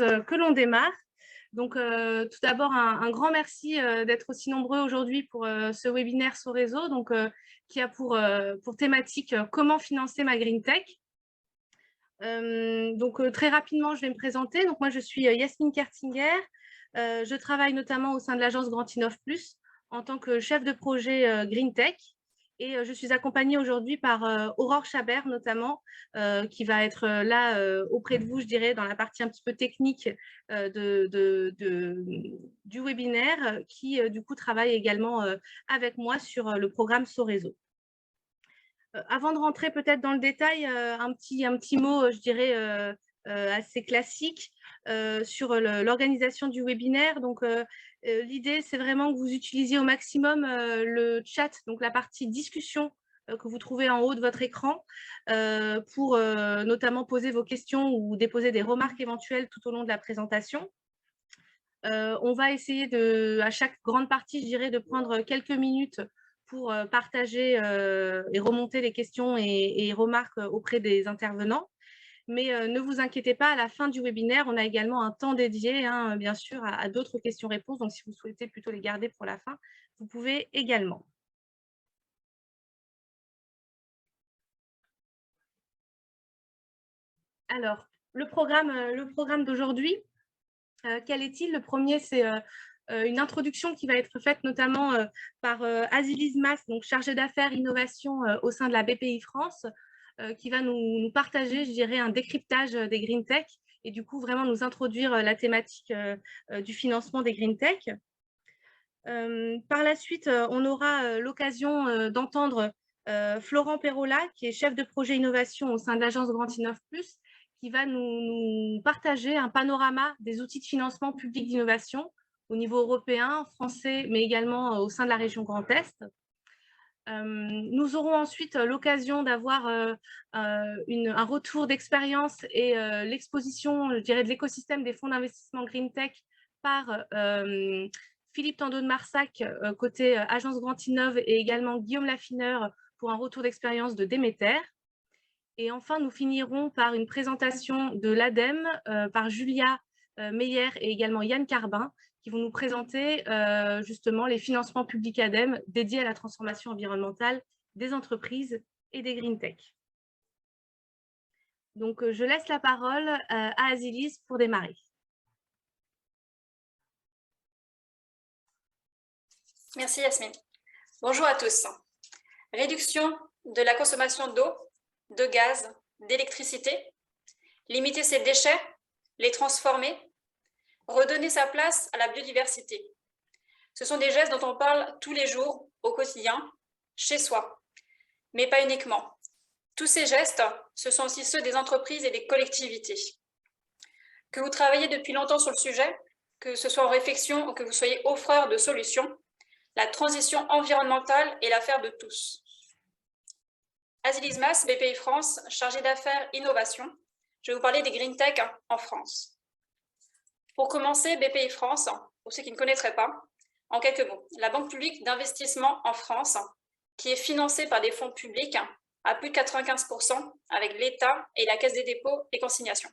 propose que l'on démarre. Donc, tout d'abord, un grand merci d'être aussi nombreux aujourd'hui pour ce webinaire Sorezo, donc, qui a pour thématique comment financer ma Green Tech. Donc, très rapidement, je vais me présenter. Donc, moi, je suis Yasmine Kertinger. Je travaille notamment au sein de l'agence Grand Innov Plus en tant que chef de projet Green Tech. Et je suis accompagnée aujourd'hui par Aurore Chabert, notamment, qui va être là auprès de vous, je dirais, dans la partie un petit peu technique du webinaire, qui, du coup, travaille également avec moi sur le programme Sorezo. Avant de rentrer peut-être dans le détail, un petit mot, je dirais, assez classique sur l'organisation du webinaire. Donc, l'idée, c'est vraiment que vous utilisiez au maximum le chat, donc la partie discussion que vous trouvez en haut de votre écran pour notamment poser vos questions ou déposer des remarques éventuelles tout au long de la présentation. On va essayer à chaque grande partie, je dirais, de prendre quelques minutes pour partager et remonter les questions et remarques auprès des intervenants. Mais ne vous inquiétez pas, à la fin du webinaire, on a également un temps dédié, hein, bien sûr, à d'autres questions-réponses. Donc, si vous souhaitez plutôt les garder pour la fin, vous pouvez également. Alors, le programme d'aujourd'hui, quel est-il? Le premier, c'est une introduction qui va être faite notamment par Aziz Mas, donc chargée d'affaires innovation au sein de la BPI France, qui va nous partager, je dirais, un décryptage des Green Tech et du coup vraiment nous introduire la thématique du financement des Green Tech. Par la suite, on aura l'occasion d'entendre Florent Perrola, qui est chef de projet innovation au sein de l'agence Grand Innov Plus, qui va nous partager un panorama des outils de financement public d'innovation au niveau européen, français, mais également au sein de la région Grand Est. Nous aurons ensuite l'occasion d'avoir un retour d'expérience et l'exposition, je dirais, de l'écosystème des fonds d'investissement Green Tech par Philippe Tandeau de Marsac, côté agence Grand Innov, et également Guillaume Laffineur pour un retour d'expérience de Déméter. Et enfin, nous finirons par une présentation de l'ADEME par Julia Meyer et également Yann Carbin, qui vont nous présenter justement les financements publics ADEME dédiés à la transformation environnementale des entreprises et des Green Tech. Donc, je laisse la parole à Azilis pour démarrer. Merci Yasmine. Bonjour à tous. Réduction de la consommation d'eau, de gaz, d'électricité, limiter ses déchets, les transformer, redonner sa place à la biodiversité. Ce sont des gestes dont on parle tous les jours, au quotidien, chez soi, mais pas uniquement. Tous ces gestes, ce sont aussi ceux des entreprises et des collectivités. Que vous travaillez depuis longtemps sur le sujet, que ce soit en réflexion ou que vous soyez offreur de solutions, la transition environnementale est l'affaire de tous. Aziz Mas, BPI France, chargé d'affaires innovation. Je vais vous parler des Green Tech en France. Pour commencer, BPI France, pour ceux qui ne connaîtraient pas, en quelques mots, la banque publique d'investissement en France, qui est financée par des fonds publics à plus de 95% avec l'État et la Caisse des dépôts et consignations.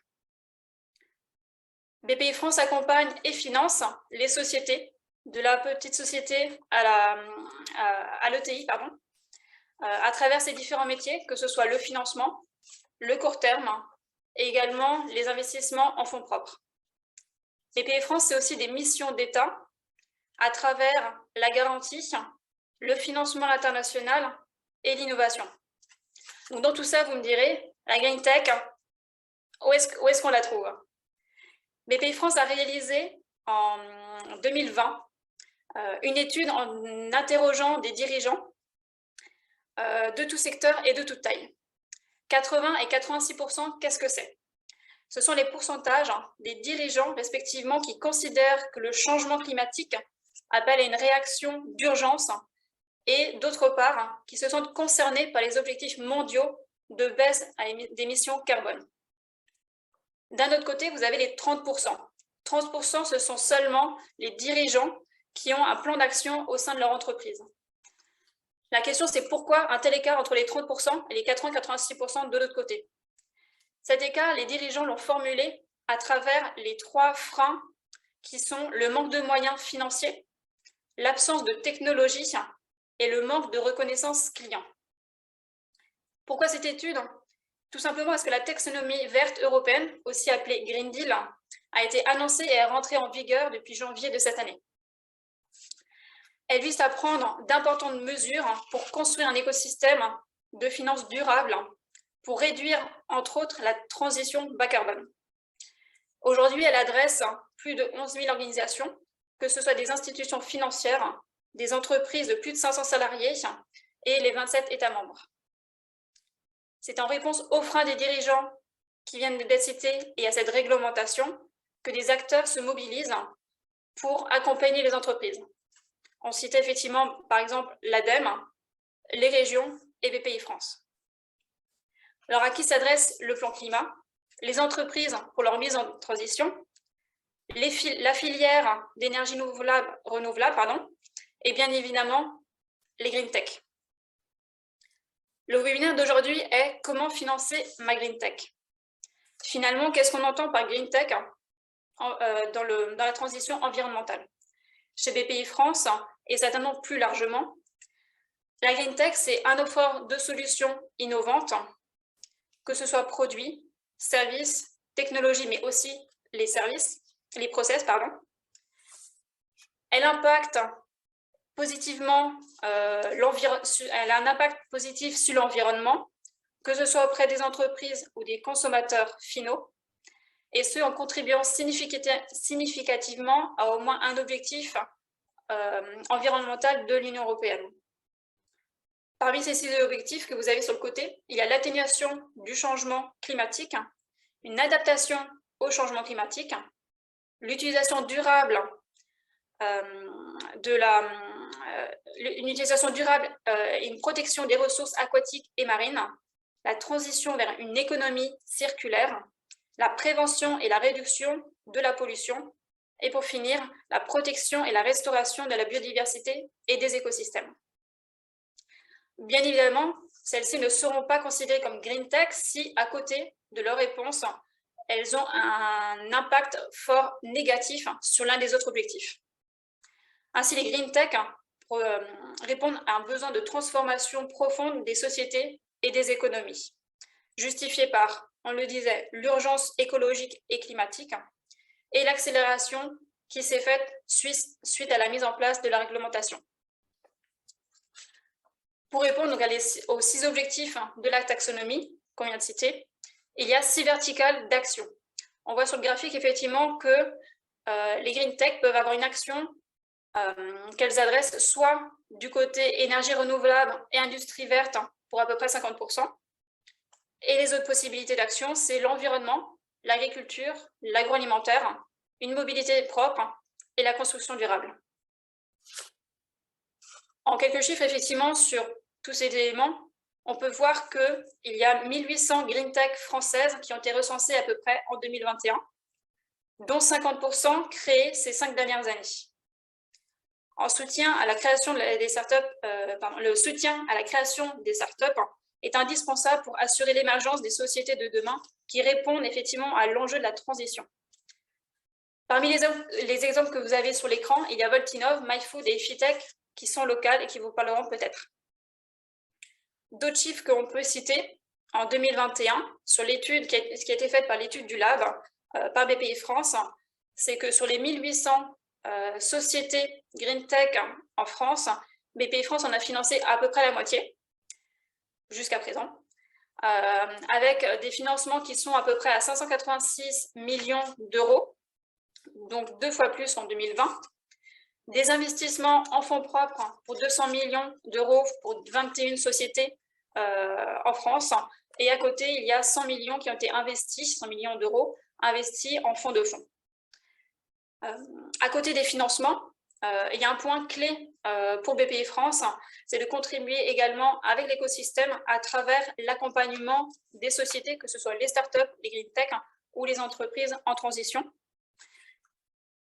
BPI France accompagne et finance les sociétés, de la petite société à l'ETI, à travers ces différents métiers, que ce soit le financement, le court terme et également les investissements en fonds propres. BPI France, c'est aussi des missions d'État à travers la garantie, le financement international et l'innovation. Donc dans tout ça, vous me direz, la Green Tech, où est-ce qu'on la trouve? BPI France a réalisé en 2020 une étude en interrogeant des dirigeants de tout secteur et de toute taille. 80 et 86%, qu'est-ce que c'est? Ce sont les pourcentages des dirigeants respectivement qui considèrent que le changement climatique appelle à une réaction d'urgence et d'autre part qui se sentent concernés par les objectifs mondiaux de baisse d'émissions carbone. D'un autre côté, vous avez les 30%. 30%, ce sont seulement les dirigeants qui ont un plan d'action au sein de leur entreprise. La question, c'est pourquoi un tel écart entre les 30% et les 80-86% de l'autre côté? Cet écart, les dirigeants l'ont formulé à travers les 3 freins qui sont le manque de moyens financiers, l'absence de technologie et le manque de reconnaissance client. Pourquoi cette étude? Tout simplement parce que la taxonomie verte européenne, aussi appelée Green Deal, a été annoncée et est rentrée en vigueur depuis janvier de cette année. Elle vise à prendre d'importantes mesures pour construire un écosystème de finances durables pour réduire, entre autres, la transition bas carbone. Aujourd'hui, elle adresse plus de 11 000 organisations, que ce soit des institutions financières, des entreprises de plus de 500 salariés et les 27 États membres. C'est en réponse aux freins des dirigeants qui viennent d'être cités et à cette réglementation que des acteurs se mobilisent pour accompagner les entreprises. On citait effectivement, par exemple, l'ADEME, les régions et BPI-France. Alors, à qui s'adresse le plan climat? Les entreprises pour leur mise en transition, la filière d'énergie renouvelable, et bien évidemment, les green tech. Le webinaire d'aujourd'hui est « Comment financer ma green tech ?» Finalement, qu'est-ce qu'on entend par green tech dans la transition environnementale? Chez BPI France, et certainement plus largement, la green tech, c'est un offre de solutions innovantes, que ce soit produits, services, technologies, mais aussi les services, les process, pardon. Elle impacte positivement, elle a un impact positif sur l'environnement, que ce soit auprès des entreprises ou des consommateurs finaux, et ce, en contribuant significativement à au moins un objectif environnemental de l'Union européenne. Parmi ces 6 objectifs que vous avez sur le côté, il y a l'atténuation du changement climatique, une adaptation au changement climatique, l'utilisation durable et une protection des ressources aquatiques et marines, la transition vers une économie circulaire, la prévention et la réduction de la pollution, et pour finir, la protection et la restauration de la biodiversité et des écosystèmes. Bien évidemment, celles-ci ne seront pas considérées comme green tech si, à côté de leur réponse, elles ont un impact fort négatif sur l'un des autres objectifs. Ainsi, les green tech répondent à un besoin de transformation profonde des sociétés et des économies, justifié par, on le disait, l'urgence écologique et climatique et l'accélération qui s'est faite suite à la mise en place de la réglementation. Pour répondre donc aux 6 objectifs de la taxonomie qu'on vient de citer, il y a 6 verticales d'action. On voit sur le graphique effectivement que les green tech peuvent avoir une action qu'elles adressent soit du côté énergie renouvelable et industrie verte pour à peu près 50%, et les autres possibilités d'action, c'est l'environnement, l'agriculture, l'agroalimentaire, une mobilité propre et la construction durable. En quelques chiffres, effectivement, sur tous ces éléments, on peut voir qu'il y a 1800 green tech françaises qui ont été recensées à peu près en 2021, dont 50% créées ces 5 dernières années. En soutien à la création des startups, le soutien à la création des startups est indispensable pour assurer l'émergence des sociétés de demain qui répondent effectivement à l'enjeu de la transition. Parmi les exemples que vous avez sur l'écran, il y a Voltinov, MyFood et Ifitech qui sont locales et qui vous parleront peut-être. D'autres chiffres qu'on peut citer en 2021, sur l'étude qui a été faite par l'étude du Lab par BPI France, c'est que sur les 1800 sociétés Green Tech en France, BPI France en a financé à peu près la moitié, jusqu'à présent, avec des financements qui sont à peu près à 586 millions d'euros, donc 2 fois plus en 2020, des investissements en fonds propres pour 200 millions d'euros pour 21 sociétés en France, et à côté, il y a 100 millions qui ont été investis, 100 millions d'euros investis en fonds de fonds. À côté des financements, il y a un point clé pour BPI France, c'est de contribuer également avec l'écosystème à travers l'accompagnement des sociétés, que ce soit les startups, les green tech ou les entreprises en transition.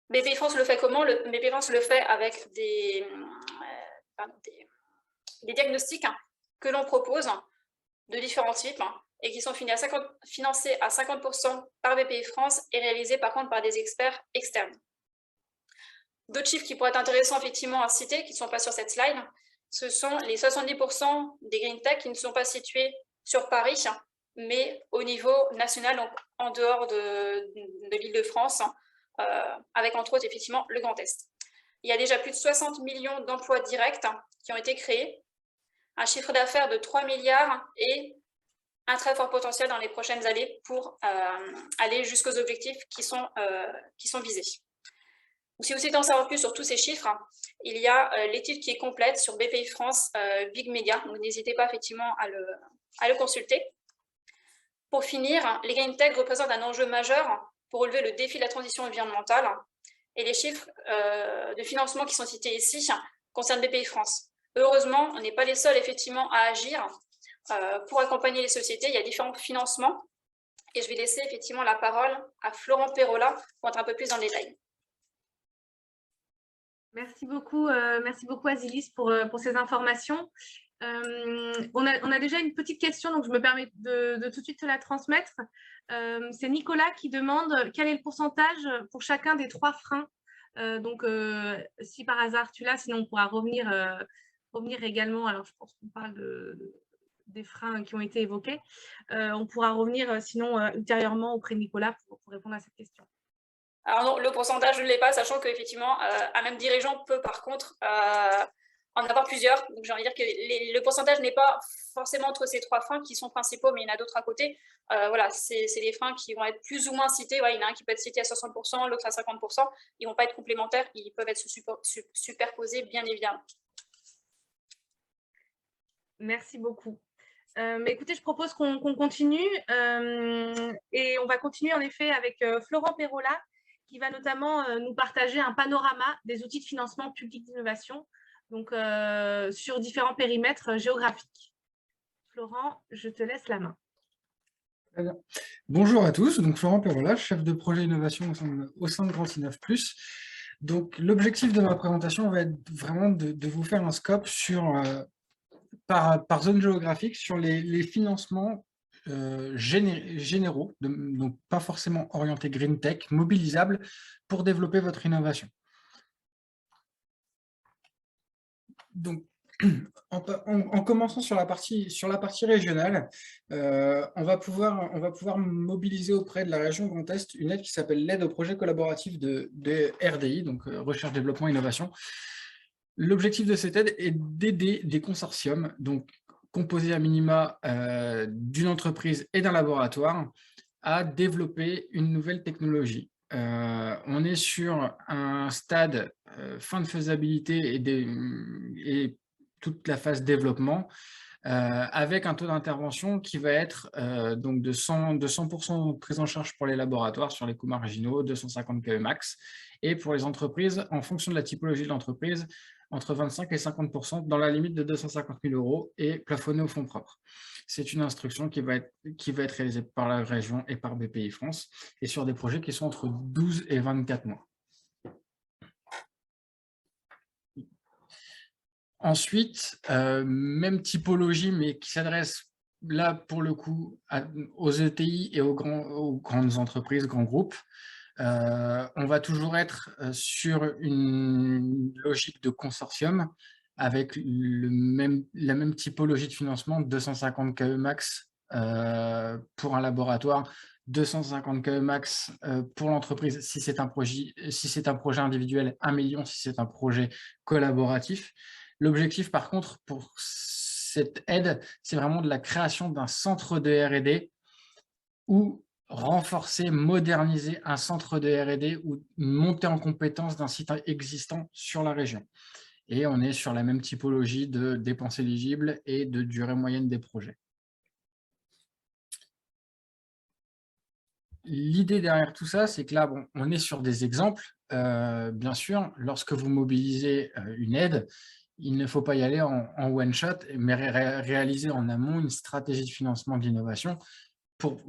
BPI France le fait comment? BPI France le fait avec des diagnostics que l'on propose de différents types, et qui sont financés à 50% par BPI France et réalisés par contre par des experts externes. D'autres chiffres qui pourraient être intéressants effectivement à citer, qui ne sont pas sur cette slide, ce sont les 70% des green tech qui ne sont pas situés sur Paris, mais au niveau national, donc en dehors de l'Île-de-France, avec entre autres effectivement le Grand Est. Il y a déjà plus de 60 millions d'emplois directs qui ont été créés, un chiffre d'affaires de 3 milliards et un très fort potentiel dans les prochaines années pour aller jusqu'aux objectifs qui sont visés. Si vous souhaitez en savoir plus sur tous ces chiffres, il y a l'étude qui est complète sur BPI France Big Media, donc n'hésitez pas effectivement à le consulter. Pour finir, les green tech représentent un enjeu majeur pour relever le défi de la transition environnementale, et les chiffres de financement qui sont cités ici concernent BPI France. Heureusement, on n'est pas les seuls effectivement à agir pour accompagner les sociétés. Il y a différents financements, et je vais laisser effectivement la parole à Florent Perrola pour entrer un peu plus dans le détail. Merci beaucoup Azilis pour ces informations. On a déjà une petite question, donc je me permets de tout de suite te la transmettre. C'est Nicolas qui demande quel est le pourcentage pour chacun des 3 freins. Si par hasard tu l'as, sinon on pourra revenir également. Alors je pense qu'on parle des freins qui ont été évoqués. On pourra revenir sinon ultérieurement auprès de Nicolas pour répondre à cette question. Alors non, le pourcentage, je ne l'ai pas, sachant qu'effectivement, un même dirigeant peut par contre en avoir plusieurs. Donc j'ai envie de dire que le pourcentage n'est pas forcément entre ces 3 freins qui sont principaux, mais il y en a d'autres à côté. Voilà, c'est des freins qui vont être plus ou moins cités. Ouais, il y en a un qui peut être cité à 60%, l'autre à 50%. Ils ne vont pas être complémentaires, ils peuvent être superposés, bien évidemment. Merci beaucoup. Écoutez, je propose qu'on continue et on va continuer en effet avec Florent Perrola, qui va notamment nous partager un panorama des outils de financement public d'innovation, donc sur différents périmètres géographiques. Florent, je te laisse la main. Très bien. Bonjour à tous, donc Florent Perrola, chef de projet innovation au sein de Grand Innov+. Donc l'objectif de ma présentation va être vraiment de vous faire un scope sur, par zone géographique sur les financements généraux, donc pas forcément orientés green tech, mobilisables pour développer votre innovation. Donc, en commençant sur la partie régionale, on va pouvoir mobiliser auprès de la région Grand Est une aide qui s'appelle l'aide au projet collaboratif de RDI, donc Recherche, Développement, Innovation. L'objectif de cette aide est d'aider des consortiums, donc composés à minima d'une entreprise et d'un laboratoire, à développer une nouvelle technologie. On est sur un stade fin de faisabilité et toute la phase développement, avec un taux d'intervention qui va être donc de 100% de prise en charge pour les laboratoires sur les coûts marginaux, 250 KE max, et pour les entreprises, en fonction de la typologie de l'entreprise, entre 25 et 50% dans la limite de 250 000 € et plafonné au fonds propres. C'est une instruction qui va être réalisée par la région et par BPI France, et sur des projets qui sont entre 12 et 24 mois. Ensuite, même typologie, mais qui s'adresse là pour le coup aux ETI et aux grandes entreprises, grands groupes. On va toujours être sur une logique de consortium avec la même typologie de financement, 250 KE max pour un laboratoire, 250 KE max pour l'entreprise si c'est un projet individuel, 1 million si c'est un projet collaboratif. L'objectif par contre pour cette aide, c'est vraiment de la création d'un centre de R&D ou renforcer, moderniser un centre de R&D ou monter en compétence d'un site existant sur la région. Et on est sur la même typologie de dépenses éligibles et de durée moyenne des projets. L'idée derrière tout ça, c'est que là, bon, on est sur des exemples. Bien sûr, lorsque vous mobilisez une aide, il ne faut pas y aller en one-shot, mais réaliser en amont une stratégie de financement de l'innovation pour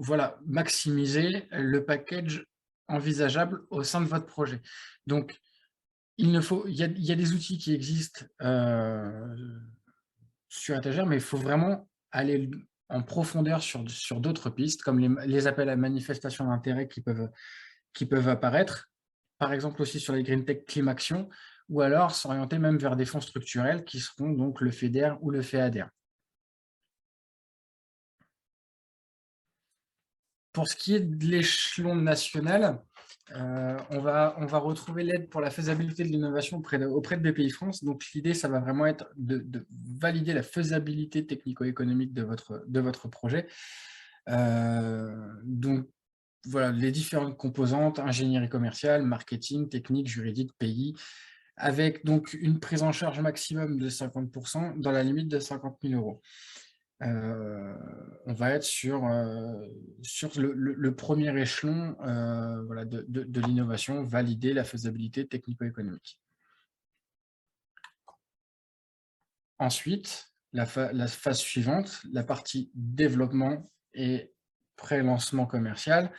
maximiser le package envisageable au sein de votre projet. Donc, il y a des outils qui existent sur étagère, mais il faut vraiment aller en profondeur sur d'autres pistes, comme les appels à manifestation d'intérêt qui peuvent apparaître, par exemple aussi sur les Green Tech Climaction, ou alors s'orienter même vers des fonds structurels qui seront donc le FEDER ou le FEADER. Pour ce qui est de l'échelon national, on va retrouver l'aide pour la faisabilité de l'innovation auprès de BPI France. Donc, l'idée, ça va vraiment être de valider la faisabilité technico-économique de votre projet. Donc, voilà, les différentes composantes, ingénierie commerciale, marketing, technique, juridique, pays, avec donc une prise en charge maximum de 50% dans la limite de 50 000 €. On va être sur le premier échelon voilà, de l'innovation, valider la faisabilité technico-économique. Ensuite, la phase suivante, la partie développement et pré-lancement commercial,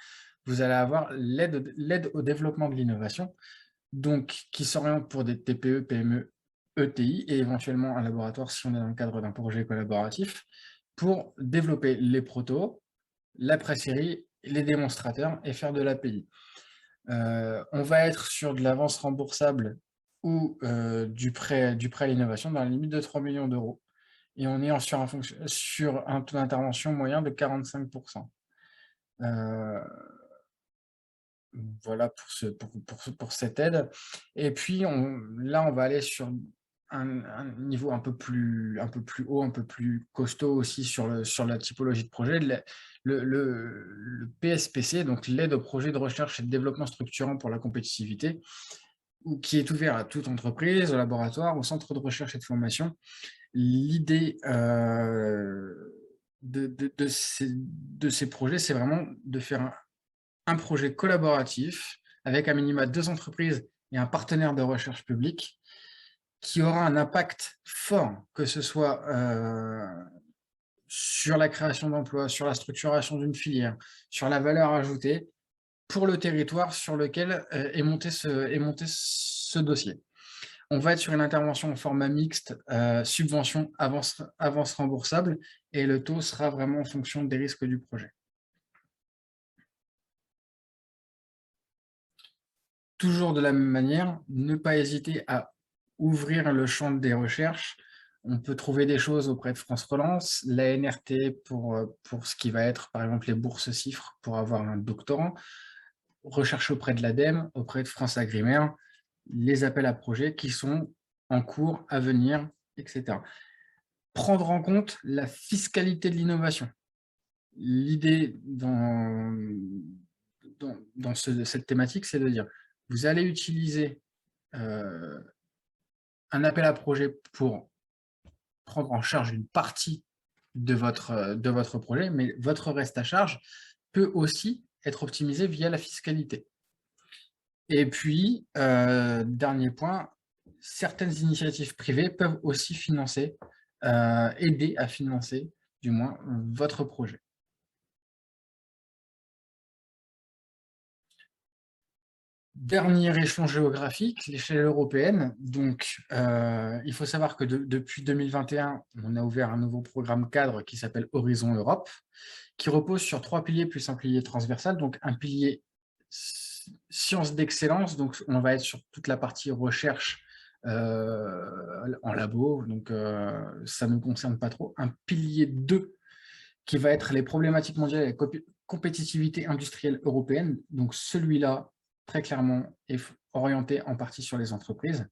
vous allez avoir l'aide au développement de l'innovation, donc qui s'oriente pour des TPE, PME, ETI et éventuellement un laboratoire si on est dans le cadre d'un projet collaboratif, pour développer les protos, la pré-série, les démonstrateurs et faire de l'API. On va être sur de l'avance remboursable ou du prêt à l'innovation dans la limite de 3 millions €. Et on est sur un taux d'intervention moyen de 45%. Voilà pour cette aide. Et puis, là, on va aller sur un niveau un peu plus haut, un peu plus costaud aussi sur la typologie de projet. Le PSPC, donc l'aide au projet de recherche et de développement structurant pour la compétitivité, qui est ouvert à toute entreprise, au laboratoire, au centre de recherche et de formation. L'idée de ces projets, c'est vraiment de faire un projet collaboratif avec à minima 2 entreprises et un partenaire de recherche publique qui aura un impact fort, que ce soit sur la création d'emplois, sur la structuration d'une filière, sur la valeur ajoutée pour le territoire sur lequel est monté ce dossier. On va être sur une intervention en format mixte, subvention, avance remboursable, et le taux sera vraiment en fonction des risques du projet. Toujours de la même manière, ne pas hésiter à ouvrir le champ des recherches. On peut trouver des choses auprès de France Relance, la NRT pour ce qui va être, par exemple, les bourses CIFRE pour avoir un doctorant, recherche auprès de l'ADEME, auprès de France Agrimaire, les appels à projets qui sont en cours, à venir, etc. Prendre en compte la fiscalité de l'innovation. L'idée dans cette thématique, c'est de dire, vous allez utiliser un appel à projet pour prendre en charge une partie de votre projet, mais votre reste à charge peut aussi être optimisé via la fiscalité. Et puis, dernier point, certaines initiatives privées peuvent aussi financer, aider à financer, du moins, votre projet. Dernier échelon géographique, l'échelle européenne. Donc, il faut savoir que depuis 2021, on a ouvert un nouveau programme cadre qui s'appelle Horizon Europe, qui repose sur 3 piliers plus un pilier transversal. Donc, un pilier sciences d'excellence, donc on va être sur toute la partie recherche en labo, donc ça ne nous concerne pas trop. Un pilier 2 qui va être les problématiques mondiales et la compétitivité industrielle européenne. Donc, celui-là, très clairement, est orienté en partie sur les entreprises.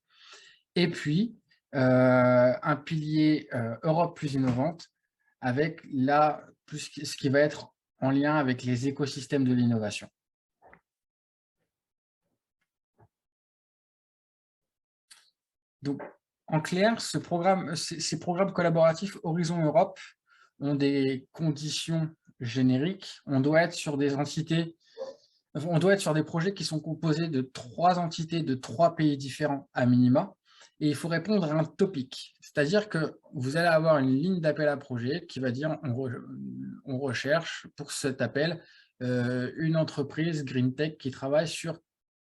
Et puis, un pilier Europe plus innovante, avec ce qui va être en lien avec les écosystèmes de l'innovation. Donc, en clair, ces programmes collaboratifs Horizon Europe ont des conditions génériques. On doit être sur des projets qui sont composés de 3 entités de 3 pays différents à minima, et il faut répondre à un topic. C'est-à-dire que vous allez avoir une ligne d'appel à projet qui va dire on recherche pour cet appel une entreprise Green Tech qui travaille sur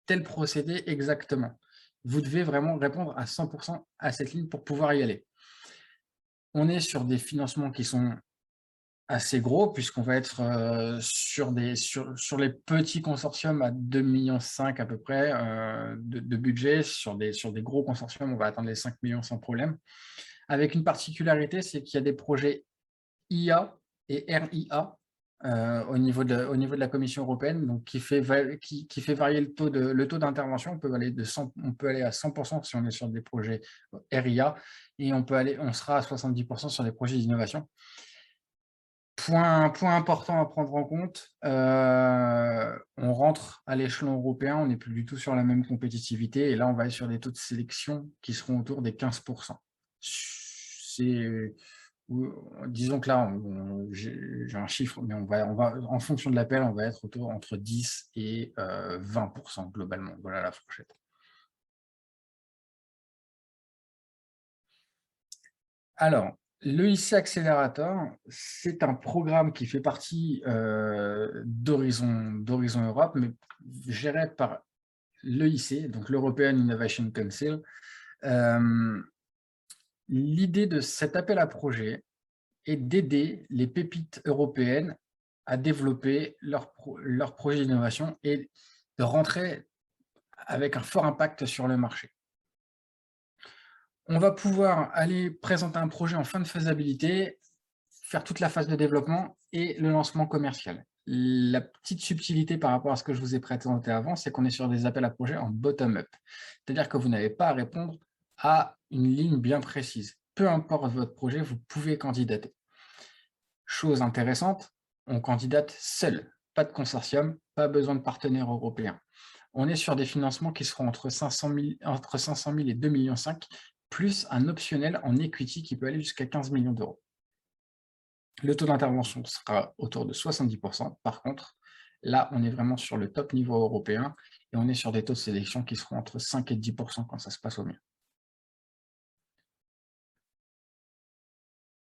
tel procédé exactement. Vous devez vraiment répondre à 100% à cette ligne pour pouvoir y aller. On est sur des financements qui sont assez gros, puisqu'on va être sur les petits consortiums à 2,5 millions à peu près de budget. Sur des gros consortiums, on va atteindre les 5 millions sans problème. Avec une particularité, c'est qu'il y a des projets IA et RIA au niveau de la Commission européenne, donc qui fait varier le taux d'intervention. On peut aller à 100% si on est sur des projets RIA, et on sera à 70% sur des projets d'innovation. Point important à prendre en compte, on rentre à l'échelon européen, on n'est plus du tout sur la même compétitivité, et là on va être sur des taux de sélection qui seront autour des 15%. Disons que là, j'ai un chiffre, mais on va, en fonction de l'appel, on va être entre 10 et 20% globalement. Voilà la fourchette. Alors, l'EIC Accelerator, c'est un programme qui fait partie d'Horizon Europe, mais géré par l'EIC, donc l'European Innovation Council. L'idée de cet appel à projet est d'aider les pépites européennes à développer leur projet d'innovation et de rentrer avec un fort impact sur le marché. On va pouvoir aller présenter un projet en fin de faisabilité, faire toute la phase de développement et le lancement commercial. La petite subtilité par rapport à ce que je vous ai présenté avant, c'est qu'on est sur des appels à projets en bottom-up. C'est-à-dire que vous n'avez pas à répondre à une ligne bien précise. Peu importe votre projet, vous pouvez candidater. Chose intéressante, on candidate seul, pas de consortium, pas besoin de partenaires européens. On est sur des financements qui seront entre 500 000 et 2,5 millions, plus un optionnel en equity qui peut aller jusqu'à 15 millions d'euros. Le taux d'intervention sera autour de 70%. Par contre, là, on est vraiment sur le top niveau européen et on est sur des taux de sélection qui seront entre 5 et 10% quand ça se passe au mieux.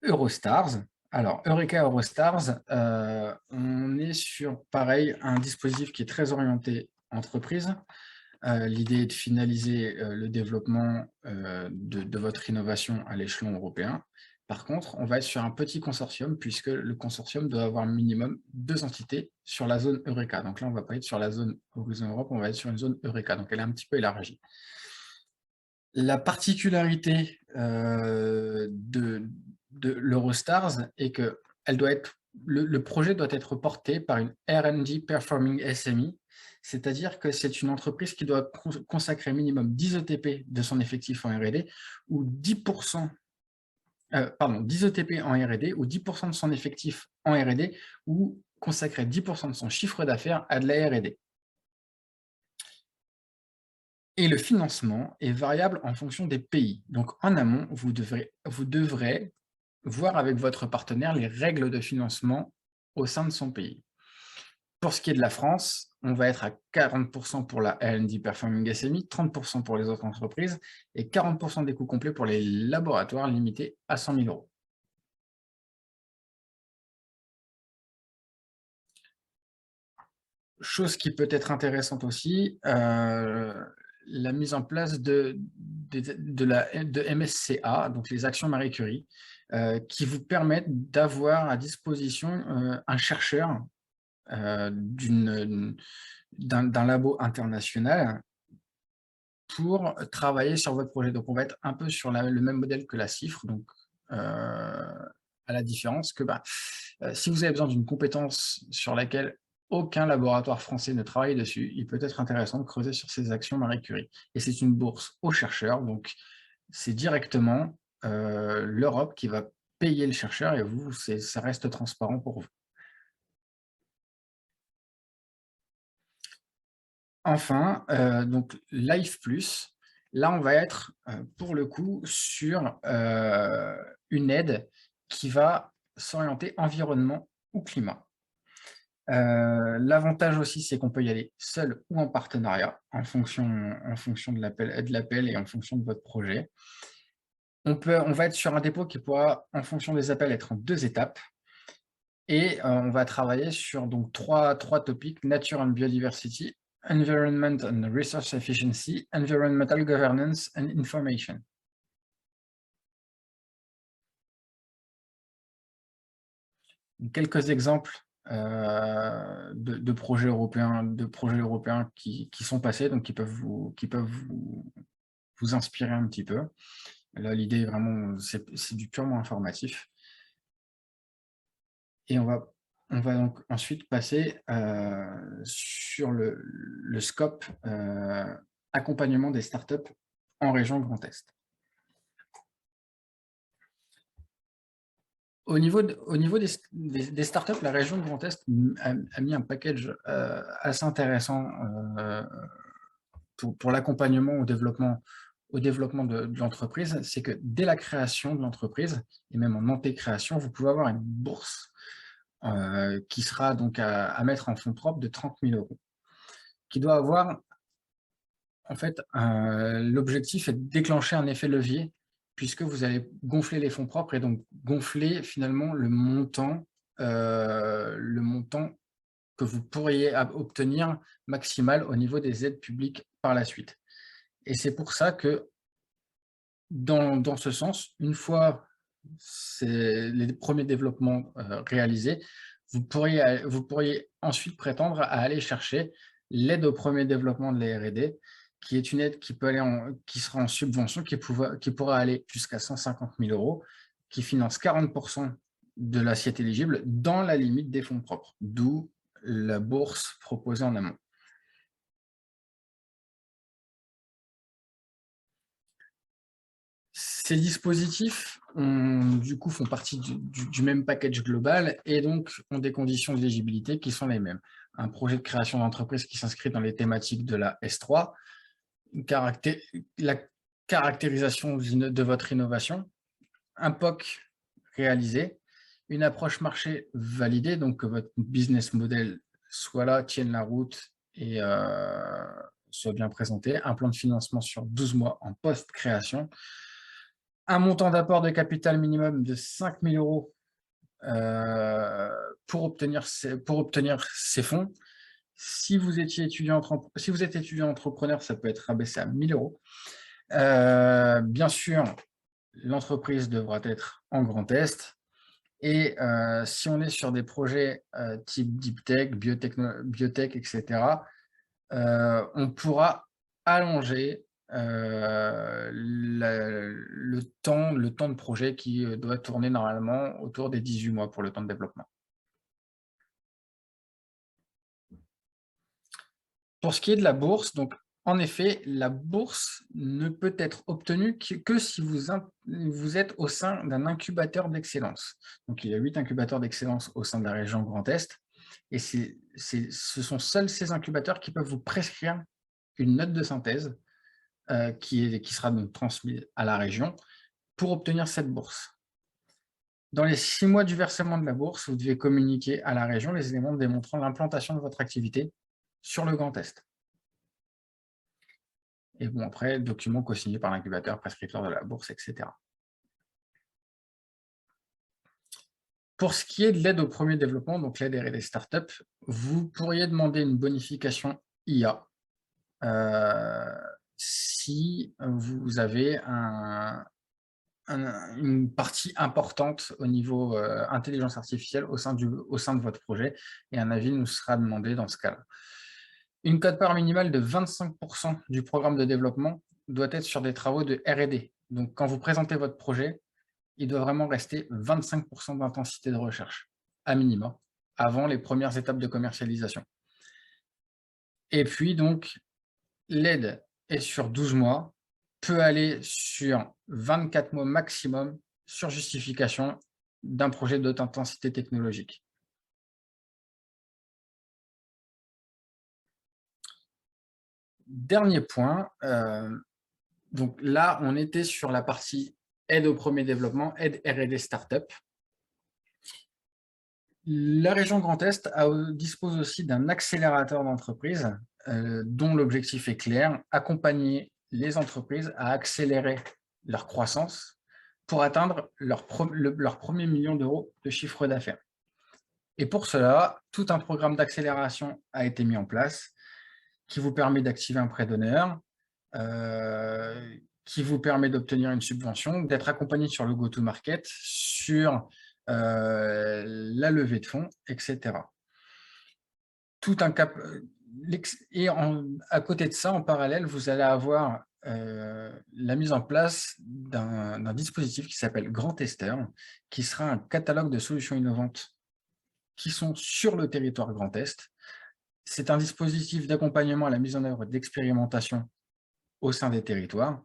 Eurostars. Alors, Eureka Eurostars, on est sur, pareil, un dispositif qui est très orienté entreprise. L'idée est de finaliser le développement de votre innovation à l'échelon européen. Par contre, on va être sur un petit consortium puisque le consortium doit avoir minimum 2 entités sur la zone Eureka. Donc là, on ne va pas être sur la zone Horizon Europe, on va être sur une zone Eureka. Donc elle est un petit peu élargie. La particularité de l'Eurostars est que le projet doit être porté par une R&D Performing SME, c'est-à-dire que c'est une entreprise qui doit consacrer minimum 10 ETP de son effectif en R&D ou 10 ETP en R&D ou 10% de son effectif en R&D ou consacrer 10% de son chiffre d'affaires à de la R&D. Et le financement est variable en fonction des pays. Donc en amont, vous devrez voir avec votre partenaire les règles de financement au sein de son pays. Pour ce qui est de la France, on va être à 40% pour la R&D Performing SME, 30% pour les autres entreprises et 40% des coûts complets pour les laboratoires limités à 100 000 euros. Chose qui peut être intéressante aussi, la mise en place de MSCA, donc les actions Marie Curie, qui vous permettent d'avoir à disposition un chercheur d'un labo international pour travailler sur votre projet. Donc, on va être un peu sur le même modèle que la CIFRE, donc à la différence que si vous avez besoin d'une compétence sur laquelle aucun laboratoire français ne travaille dessus, il peut être intéressant de creuser sur ces actions Marie Curie. Et c'est une bourse aux chercheurs, donc c'est directement l'Europe qui va payer le chercheur et vous, ça reste transparent pour vous. Enfin, donc Life Plus, là on va être pour le coup sur une aide qui va s'orienter environnement ou climat. L'avantage aussi, c'est qu'on peut y aller seul ou en partenariat en fonction de l'appel et en fonction de votre projet. On va être sur un dépôt qui pourra, en fonction des appels, être en 2 étapes. Et on va travailler sur donc trois topics: Nature and Biodiversity, Environment and Resource Efficiency, Environmental Governance and Information. quelques exemples de projets européens, qui sont passés, donc qui peuvent vous inspirer un petit peu. Là, l'idée, vraiment, c'est du purement informatif. Et on va donc ensuite passer sur le scope accompagnement des startups en région Grand Est. Au niveau des startups, la région Grand Est a mis un package assez intéressant pour l'accompagnement au développement de l'entreprise. C'est que dès la création de l'entreprise, et même en anté-création, vous pouvez avoir une bourse qui sera donc à mettre en fonds propres de 30 000 €, qui doit avoir, en fait, l'objectif est de déclencher un effet levier, puisque vous allez gonfler les fonds propres et donc gonfler finalement le montant que vous pourriez obtenir maximal au niveau des aides publiques par la suite. Et c'est pour ça que, dans ce sens, une fois les premiers développements réalisés, vous pourriez ensuite prétendre à aller chercher l'aide au premier développement de la R&D, qui est une aide qui sera en subvention, qui pourra aller jusqu'à 150 000 €, qui finance 40% de l'assiette éligible dans la limite des fonds propres, d'où la bourse proposée en amont. Ces dispositifs du coup font partie du même package global et donc ont des conditions d'éligibilité qui sont les mêmes. Un projet de création d'entreprise qui s'inscrit dans les thématiques de la S3, la caractérisation de votre innovation, un POC réalisé, une approche marché validée, donc que votre business model soit là, tienne la route et soit bien présenté, un plan de financement sur 12 mois en post-création, un montant d'apport de capital minimum de 5 000 € pour obtenir ces fonds. Si vous êtes étudiant entrepreneur, ça peut être rabaissé à 1 000 €. Bien sûr, l'entreprise devra être en Grand Est. Et si on est sur des projets type Deep Tech, biotech, etc., on pourra allonger le temps de projet qui doit tourner normalement autour des 18 mois pour le temps de développement. Pour ce qui est de la bourse, donc en effet, la bourse ne peut être obtenue que si vous êtes au sein d'un incubateur d'excellence. Donc il y a 8 incubateurs d'excellence au sein de la région Grand Est, et ce sont seuls ces incubateurs qui peuvent vous prescrire une note de synthèse qui sera donc transmise à la région pour obtenir cette bourse. Dans les 6 mois du versement de la bourse, vous devez communiquer à la région les éléments démontrant l'implantation de votre activité sur le Grand Est. Et bon, après, documents co-signés par l'incubateur, prescripteur de la bourse, etc. Pour ce qui est de l'aide au premier développement, donc l'aide R&D startup, vous pourriez demander une bonification IA si vous avez une partie importante au niveau intelligence artificielle au sein de votre projet, et un avis nous sera demandé dans ce cas-là. Une quote-part minimale de 25% du programme de développement doit être sur des travaux de R&D. Donc, quand vous présentez votre projet, il doit vraiment rester 25% d'intensité de recherche, à minima, avant les premières étapes de commercialisation. Et puis, donc, l'aide est sur 12 mois, peut aller sur 24 mois maximum sur justification d'un projet de haute intensité technologique. Dernier point, donc là, on était sur la partie aide au premier développement, aide R&D startup. La région Grand Est dispose aussi d'un accélérateur d'entreprise dont l'objectif est clair, accompagner les entreprises à accélérer leur croissance pour atteindre leur premier million d'euros de chiffre d'affaires. Et pour cela, tout un programme d'accélération a été mis en place qui vous permet d'activer un prêt d'honneur, qui vous permet d'obtenir une subvention, d'être accompagné sur le go-to-market, sur la levée de fonds, etc. Tout un cap. Et à côté de ça, en parallèle, vous allez avoir la mise en place d'un dispositif qui s'appelle Grand Testeur, qui sera un catalogue de solutions innovantes qui sont sur le territoire Grand Est. C'est un dispositif d'accompagnement à la mise en œuvre d'expérimentation au sein des territoires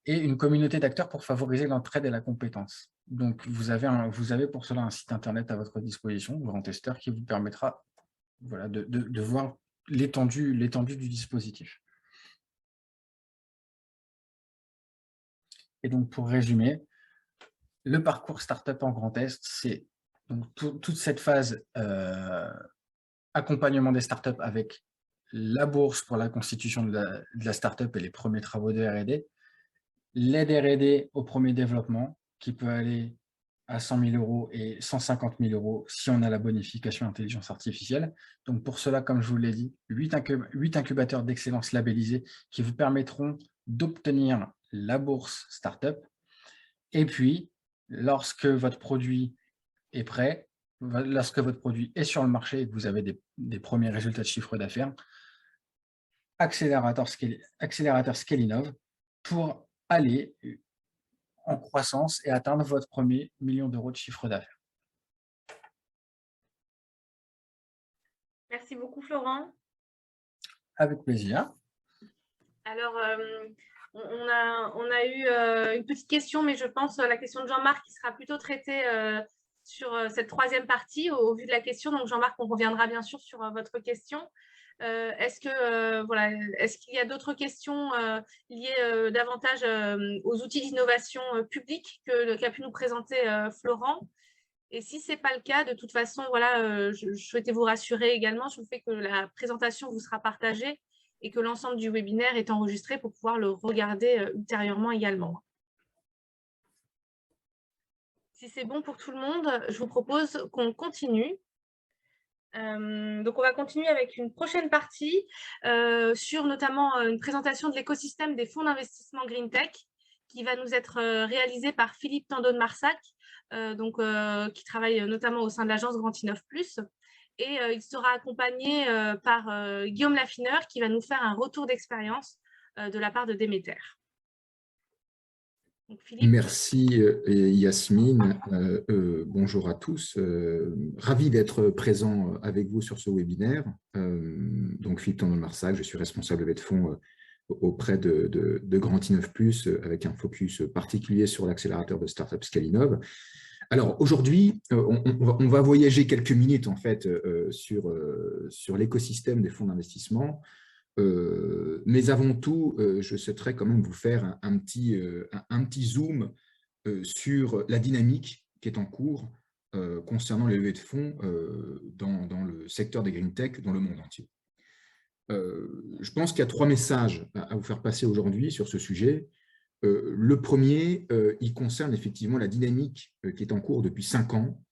et une communauté d'acteurs pour favoriser l'entraide et la compétence. Donc, vous avez pour cela un site internet à votre disposition, Grand Testeur, qui vous permettra voilà, de voir l'étendue du dispositif. Et donc, pour résumer, le parcours Startup en Grand Est, c'est toute cette phase accompagnement des startups avec la bourse pour la constitution de la startup et les premiers travaux de R&D, l'aide R&D au premier développement qui peut aller à 100 000 € et 150 000 € si on a la bonification intelligence artificielle. Donc pour cela, comme je vous l'ai dit, 8 incubateurs d'excellence labellisés qui vous permettront d'obtenir la bourse startup. Et puis, lorsque votre produit est prêt, lorsque votre produit est sur le marché et que vous avez des premiers résultats de chiffre d'affaires, accélérateur Scalinov pour aller en croissance et atteindre votre premier million d'euros de chiffre d'affaires. Merci beaucoup, Florent. Avec plaisir. Alors, on a eu une petite question, mais je pense la question de Jean-Marc qui sera plutôt traitée sur cette troisième partie au vu de la question. Donc, Jean-Marc, on reviendra bien sûr sur votre question. Est-ce qu'il y a d'autres questions liées davantage aux outils d'innovation publique qu'a pu nous présenter Florent? Et si ce n'est pas le cas, de toute façon, voilà, je souhaitais vous rassurer également sur le fait que la présentation vous sera partagée et que l'ensemble du webinaire est enregistré pour pouvoir le regarder ultérieurement également. Si c'est bon pour tout le monde, je vous propose qu'on continue. Donc, on va continuer avec une prochaine partie sur notamment une présentation de l'écosystème des fonds d'investissement Green Tech qui va nous être réalisée par Philippe Tando de Marsac, qui travaille notamment au sein de l'agence Grand Innov Plus. Et il sera accompagné par Guillaume Laffineur qui va nous faire un retour d'expérience de la part de Déméter. Donc, merci Yasmine. Bonjour à tous. Ravi d'être présent avec vous sur ce webinaire. Donc Philippe Tando de Marsac, je suis responsable levée de fonds auprès de Grand Innov Plus avec un focus particulier sur l'accélérateur de Startup Scalinov. Alors aujourd'hui, on va voyager quelques minutes en fait sur l'écosystème des fonds d'investissement, mais avant tout, je souhaiterais quand même vous faire un petit zoom sur la dynamique qui est en cours concernant les levées de fonds dans le secteur des green tech dans le monde entier. Je pense qu'il y a 3 messages à vous faire passer aujourd'hui sur ce sujet. Le premier, il concerne effectivement la dynamique qui est en cours depuis 5 ans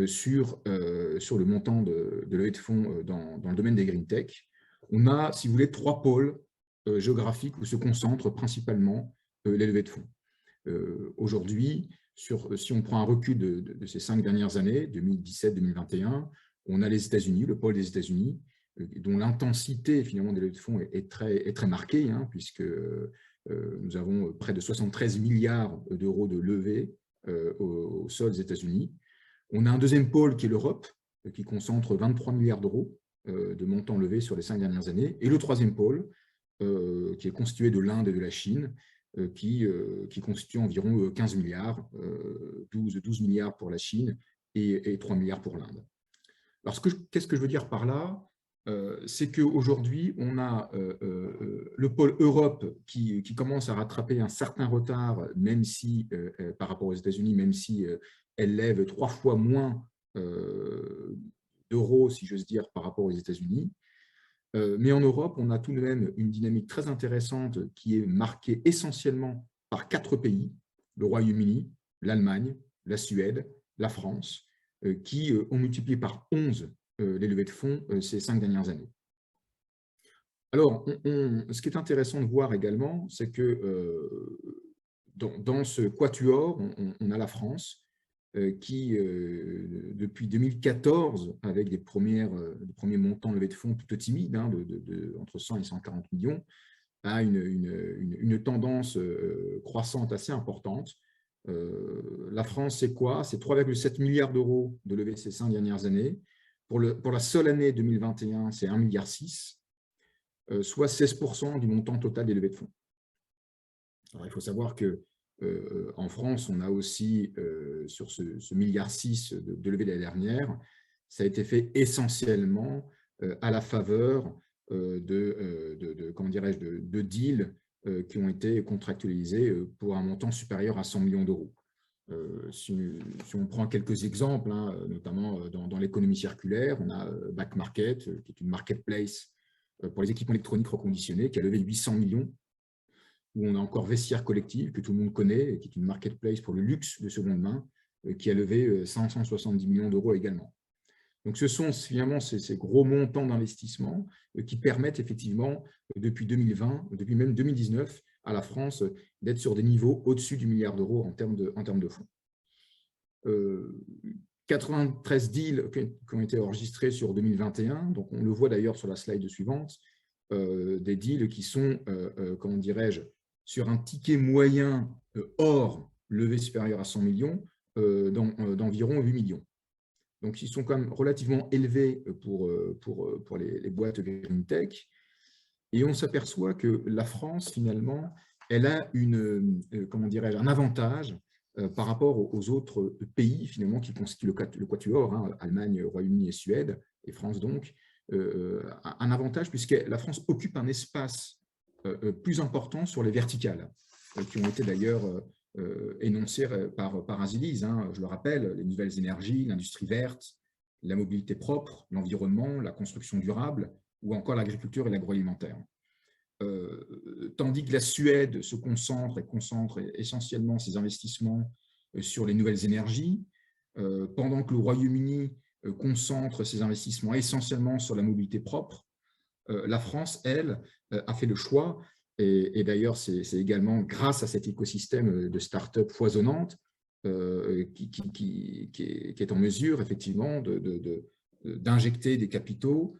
sur le montant de levée de fonds dans le domaine des green tech. On a, si vous voulez, 3 pôles géographiques où se concentrent principalement les levées de fonds. Aujourd'hui, si on prend un recul de ces 5 dernières années, 2017-2021, on a les États-Unis, le pôle des États-Unis, dont l'intensité finalement des levées de fonds est très marquée, hein, puisque nous avons près de 73 milliards d'euros de levée au sol des États-Unis. On a un deuxième pôle qui est l'Europe, qui concentre 23 milliards d'euros de montants levés sur les 5 dernières années. Et le troisième pôle, qui est constitué de l'Inde et de la Chine, qui constitue environ 15 milliards, 12 milliards pour la Chine et 3 milliards pour l'Inde. Alors, qu'est-ce que je veux dire par là? C'est qu'aujourd'hui, on a le pôle Europe qui commence à rattraper un certain retard, même si, par rapport aux États-Unis, même si elle lève 3 fois moins d'euros, si j'ose dire, par rapport aux États-Unis. Mais en Europe, on a tout de même une dynamique très intéressante qui est marquée essentiellement par 4 pays, le Royaume-Uni, l'Allemagne, la Suède, la France, qui ont multiplié par 11 les levées de fonds ces 5 dernières années. Alors, ce qui est intéressant de voir également, c'est que dans ce quatuor, on a la France qui, depuis 2014, avec des premiers montants levés de fonds plutôt timides, hein, entre 100 et 140 millions, a une tendance croissante assez importante. La France, c'est quoi? C'est 3,7 milliards d'euros de levée ces 5 dernières années. Pour la seule année 2021, c'est 1,6 milliard, soit 16% du montant total des levées de fonds. Alors, il faut savoir qu'en France, on a aussi, sur ce 1,6 milliard de levée l'année dernière, ça a été fait essentiellement à la faveur de deals qui ont été contractualisés pour un montant supérieur à 100 millions d'euros. Si on prend quelques exemples, hein, notamment dans l'économie circulaire, on a Back Market, qui est une marketplace pour les équipements électroniques reconditionnés, qui a levé 800 millions, où on a encore Vestiaire Collective, que tout le monde connaît, qui est une marketplace pour le luxe de seconde main, qui a levé 170 millions d'euros également. Donc, ce sont finalement ces gros montants d'investissement qui permettent effectivement, depuis 2020, depuis même 2019, à la France d'être sur des niveaux au-dessus du milliard d'euros en termes de fonds. 93 deals qui ont été enregistrés sur 2021, donc on le voit d'ailleurs sur la slide suivante, des deals qui sont, comment dirais-je, sur un ticket moyen hors levée supérieure à 100 millions, d'environ 8 millions. Donc, ils sont quand même relativement élevés pour les boîtes Green Tech. Et on s'aperçoit que la France, finalement, elle a comment dirais-je, un avantage par rapport aux autres pays, finalement, qui constituent le quatuor, hein, Allemagne, Royaume-Uni et Suède, et France donc, un avantage puisque la France occupe un espace plus important sur les verticales, qui ont été d'ailleurs énoncé par Azilis, hein, je le rappelle, les nouvelles énergies, l'industrie verte, la mobilité propre, l'environnement, la construction durable ou encore l'agriculture et l'agroalimentaire. Tandis que la Suède se concentre essentiellement ses investissements sur les nouvelles énergies, pendant que le Royaume-Uni concentre ses investissements essentiellement sur la mobilité propre, la France, elle, a fait le choix. Et d'ailleurs, c'est également grâce à cet écosystème de start-up foisonnante qui est en mesure, effectivement, d'injecter des capitaux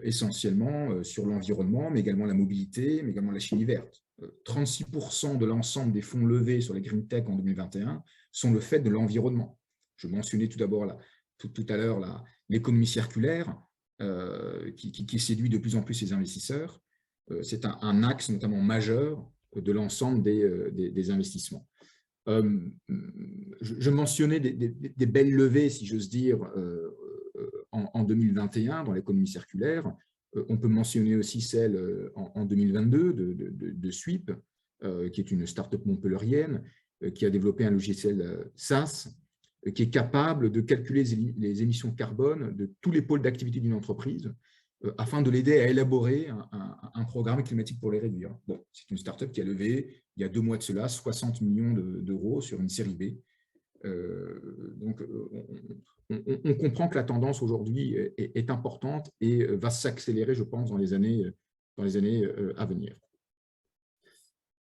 essentiellement sur l'environnement, mais également la mobilité, mais également la chimie verte. 36% de l'ensemble des fonds levés sur les Green Tech en 2021 sont le fait de l'environnement. Je mentionnais tout d'abord, tout à l'heure, l'économie circulaire qui séduit de plus en plus les investisseurs. C'est un axe notamment majeur de l'ensemble des investissements. Je mentionnais des belles levées, si j'ose dire, en 2021 dans l'économie circulaire. On peut mentionner aussi celle en 2022 de Sweep, qui est une start-up montpelliérienne qui a développé un logiciel SaaS qui est capable de calculer les émissions de carbone de tous les pôles d'activité d'une entreprise afin de l'aider à élaborer un programme climatique pour les réduire. Bon, c'est une start-up qui a levé, il y a 2 mois de cela, 60 millions d'euros sur une série B. Donc, on comprend que la tendance aujourd'hui est importante et va s'accélérer, je pense, dans les années à venir.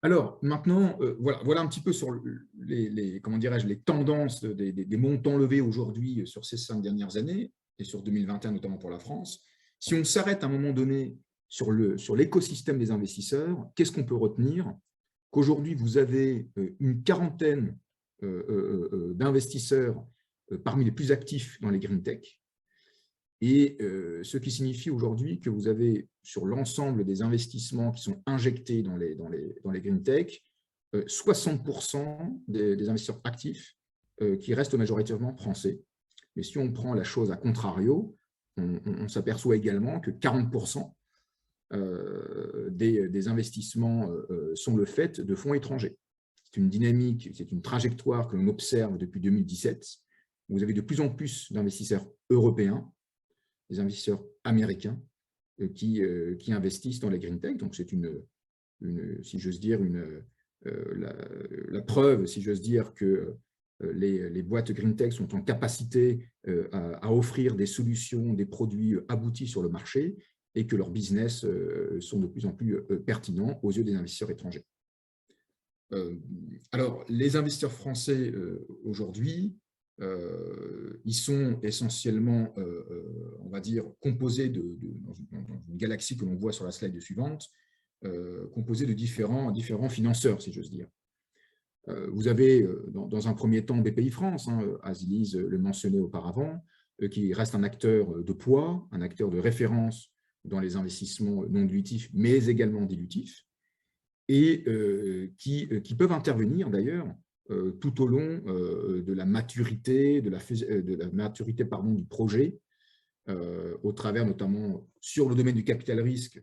Alors, maintenant, voilà un petit peu sur comment dirais-je, les tendances des montants levés aujourd'hui sur ces 5 dernières années et sur 2021, notamment pour la France. Si on s'arrête à un moment donné sur l'écosystème des investisseurs, qu'est-ce qu'on peut retenir? Qu'aujourd'hui, vous avez une quarantaine d'investisseurs parmi les plus actifs dans les Green Tech, et ce qui signifie aujourd'hui que vous avez sur l'ensemble des investissements qui sont injectés dans les Green Tech, 60% des investisseurs actifs qui restent majoritairement français. Mais si on prend la chose à contrario, on s'aperçoit également que 40% des investissements sont le fait de fonds étrangers. C'est une dynamique, c'est une trajectoire que l'on observe depuis 2017. Vous avez de plus en plus d'investisseurs européens, des investisseurs américains qui investissent dans les Green Tech. Donc, c'est si j'ose dire, la preuve, si j'ose dire, que les boîtes Green Tech sont en capacité à offrir des solutions, des produits aboutis sur le marché et que leurs business sont de plus en plus pertinents aux yeux des investisseurs étrangers. Alors, les investisseurs français aujourd'hui, Ils sont essentiellement, on va dire, composés dans une galaxie que l'on voit sur la slide suivante, composés de différents financeurs, si j'ose dire. Vous avez, dans un premier temps, Bpifrance, Azilise le mentionnait auparavant, qui reste un acteur de poids, un acteur de référence dans les investissements non dilutifs, mais également dilutifs, et qui peuvent intervenir d'ailleurs tout au long de la maturité, du projet, au travers notamment sur le domaine du capital risque,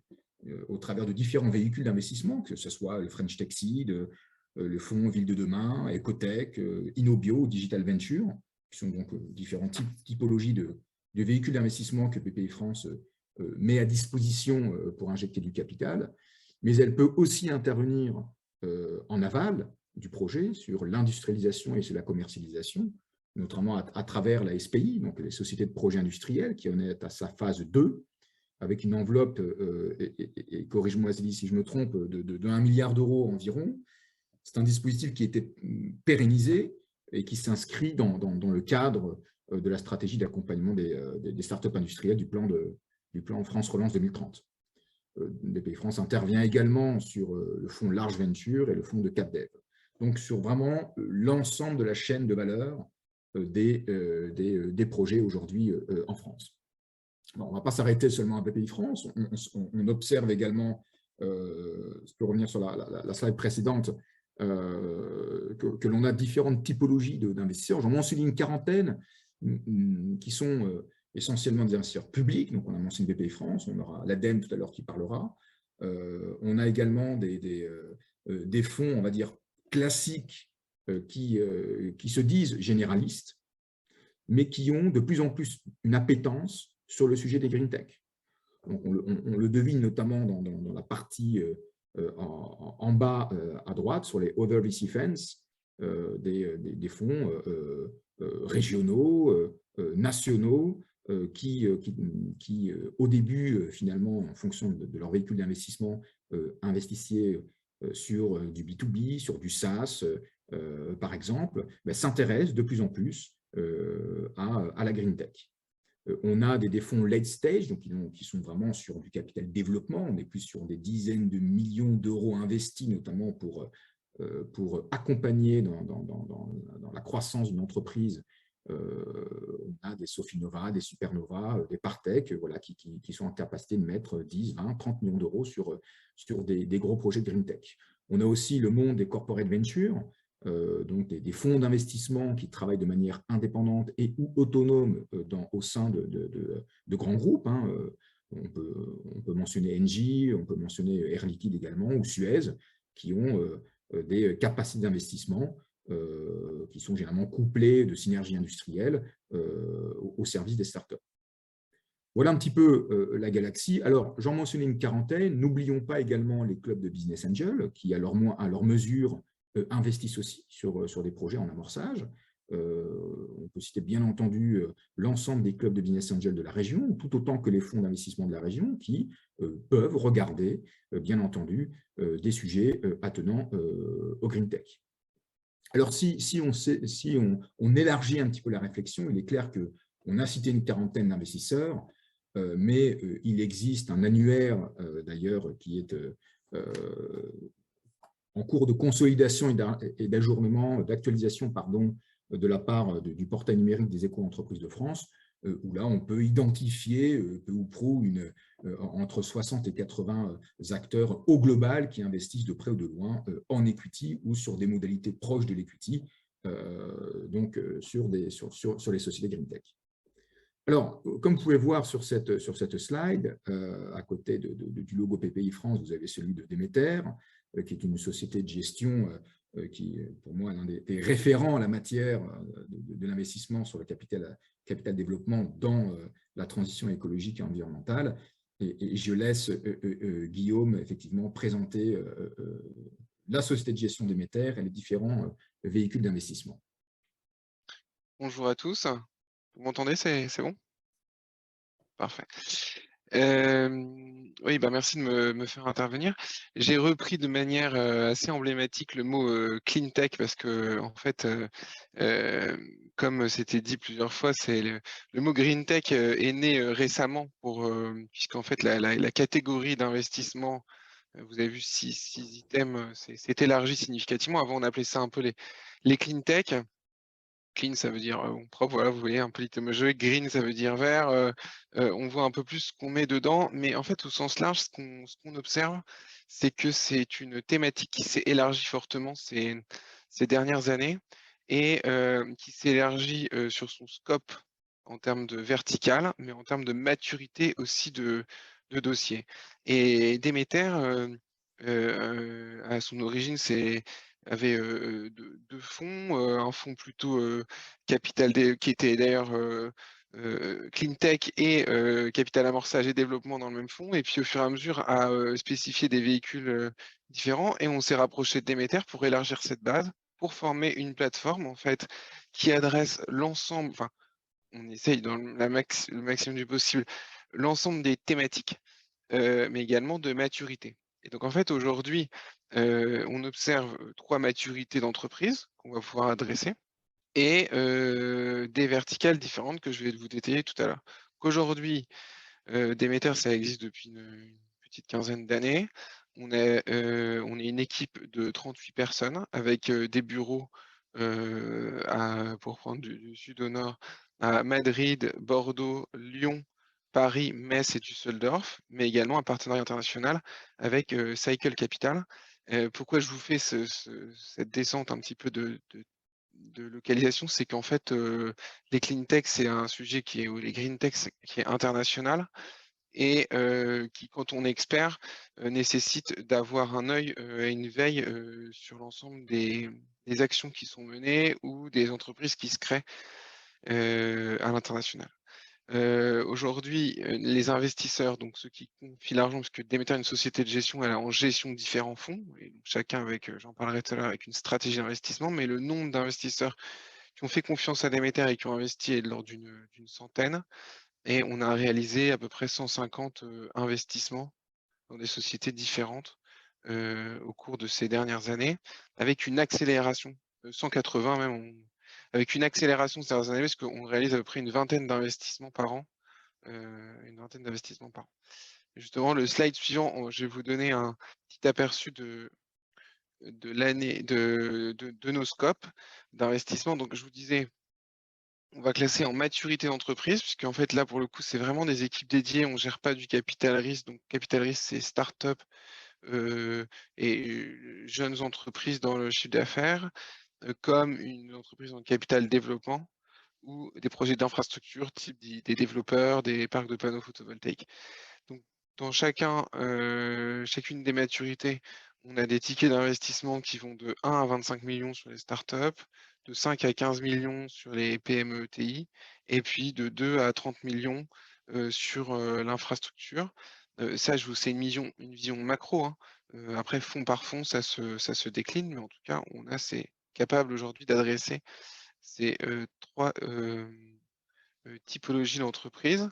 au travers de différents véhicules d'investissement, que ce soit le French Tech Seed, le fonds Ville de Demain, Ecotech, Inobio, Digital Venture, qui sont donc différentes typologies de véhicules d'investissement que Bpifrance met à disposition pour injecter du capital. Mais elle peut aussi intervenir en aval du projet sur l'industrialisation et sur la commercialisation, notamment à travers la SPI, donc les sociétés de projets industriels, qui en est à sa phase 2, avec une enveloppe, et corrige-moi si je me trompe, de 1 milliard d'euros environ. C'est un dispositif qui a été pérennisé et qui s'inscrit dans le cadre de la stratégie d'accompagnement des startups industrielles du plan France Relance 2030. Bpifrance intervient également sur le fonds Large Venture et le fonds de CapDev. Donc, sur vraiment l'ensemble de la chaîne de valeur des projets aujourd'hui en France. Bon, on ne va pas s'arrêter seulement à Bpifrance. On observe également, je peux revenir sur la slide précédente, que l'on a différentes typologies d'investisseurs. J'en mentionne une quarantaine qui sont essentiellement des investisseurs publics. Donc, on a mentionné Bpifrance, on aura l'ADEME tout à l'heure qui parlera. On a également des fonds, on va dire, classiques qui se disent généralistes, mais qui ont de plus en plus une appétence sur le sujet des green tech. Donc, on le devine notamment dans la partie en bas à droite, sur les Other VC Funds, des fonds régionaux, nationaux, qui au début, finalement, en fonction de leur véhicule d'investissement, investissaient sur du B2B, sur du SaaS, par exemple, s'intéressent de plus en plus à la green tech. On a des fonds late stage, donc qui sont vraiment sur du capital développement. On est plus sur des dizaines de millions d'euros investis, notamment pour accompagner dans la croissance d'une entreprise. On a des Sofinova, des Supernova, des Partech, voilà, qui sont en capacité de mettre 10, 20, 30 millions d'euros sur des gros projets de green tech. On a aussi le monde des corporate ventures, donc des fonds d'investissement qui travaillent de manière indépendante et ou autonome au sein de grands groupes. On peut mentionner Engie, on peut mentionner Air Liquide également, ou Suez, qui ont des capacités d'investissement qui sont généralement couplées de synergies industrielles au service des startups. Voilà un petit peu la galaxie. Alors, j'en mentionnais une quarantaine. N'oublions pas également les clubs de business angels qui, à leur mesure, investissent aussi sur des projets en amorçage. On peut citer bien entendu l'ensemble des clubs de business angels de la région, tout autant que les fonds d'investissement de la région qui peuvent regarder, bien entendu, des sujets attenant au green tech. Alors, si on élargit un petit peu la réflexion, il est clair qu'on a cité une quarantaine d'investisseurs, mais il existe un annuaire, d'ailleurs, qui est en cours de consolidation et d'ajournement, d'actualisation, pardon, de la part du portail numérique des éco-entreprises de France, où là, on peut identifier peu ou prou entre 60 et 80 acteurs au global qui investissent de près ou de loin en equity ou sur des modalités proches de l'equity, donc sur les sociétés green tech. Alors, comme vous pouvez voir sur cette slide, à côté du logo Bpifrance, vous avez celui de Demeter, qui est une société de gestion qui, pour moi, est l'un des référents en la matière de l'investissement sur le capital développement dans la transition écologique et environnementale. Et je laisse Guillaume, effectivement, présenter la société de gestion Demeter et les différents véhicules d'investissement. Bonjour à tous. Vous m'entendez, c'est bon? Parfait. Oui, merci de me faire intervenir. J'ai repris de manière assez emblématique le mot clean tech parce que, en fait, comme c'était dit plusieurs fois, c'est le mot green tech est né récemment puisqu'en fait la catégorie d'investissement, vous avez vu six items, c'est élargi significativement. Avant, on appelait ça un peu les clean tech. Clean, ça veut dire propre, voilà, vous voyez un peu l'item jeu. Green, ça veut dire vert. On voit un peu plus ce qu'on met dedans, mais en fait, au sens large, ce qu'on observe, c'est que c'est une thématique qui s'est élargie fortement ces dernières années et qui s'est élargie sur son scope en termes de vertical, mais en termes de maturité aussi de dossier. Et Demeter, à son origine, avait deux fonds, un fonds plutôt qui était d'ailleurs Clean Tech et capital amorçage et développement dans le même fonds, et puis au fur et à mesure a spécifié des véhicules différents, et on s'est rapproché de Demeter pour élargir cette base, pour former une plateforme en fait qui adresse l'ensemble, enfin on essaye dans le maximum du possible, l'ensemble des thématiques, mais également de maturité. Et donc en fait aujourd'hui, on observe 3 maturités d'entreprise qu'on va pouvoir adresser et des verticales différentes que je vais vous détailler tout à l'heure. Qu'aujourd'hui, Demeter, ça existe depuis une petite quinzaine d'années. On est une équipe de 38 personnes avec des bureaux pour prendre du sud au nord, à Madrid, Bordeaux, Lyon, Paris, Metz et Düsseldorf, mais également un partenariat international avec Cycle Capital. Pourquoi je vous fais cette descente un petit peu de localisation, c'est qu'en fait, les clean tech, c'est un sujet ou les green tech, qui est international et qui, quand on est expert, nécessite d'avoir un œil et une veille sur l'ensemble des actions qui sont menées ou des entreprises qui se créent à l'international. Aujourd'hui, les investisseurs, donc ceux qui confient l'argent, parce que Demeter est une société de gestion, elle est en gestion différents fonds, et donc chacun avec, j'en parlerai tout à l'heure, avec une stratégie d'investissement, mais le nombre d'investisseurs qui ont fait confiance à Demeter et qui ont investi est de l'ordre d'une centaine, et on a réalisé à peu près 150 investissements dans des sociétés différentes au cours de ces dernières années, avec une accélération, 180 même, avec une accélération ces dernières années, parce qu'on réalise à peu près une vingtaine d'investissements par an. Justement, le slide suivant, je vais vous donner un petit aperçu de l'année de nos scopes d'investissement. Donc, je vous disais, on va classer en maturité d'entreprise, puisqu'en fait, là, pour le coup, c'est vraiment des équipes dédiées. On ne gère pas du capital risque. Donc, capital risque, c'est start-up et jeunes entreprises dans le chiffre d'affaires, comme une entreprise en capital développement ou des projets d'infrastructure, type des développeurs, des parcs de panneaux photovoltaïques. Donc, dans chacune des maturités, on a des tickets d'investissement qui vont de 1 à 25 millions sur les startups, de 5 à 15 millions sur les PME ETI, et puis de 2 à 30 millions sur l'infrastructure. Ça, c'est une vision macro, hein. Après, fonds par fonds, ça se décline, mais en tout cas, c'est capable aujourd'hui d'adresser ces 3 typologies d'entreprises.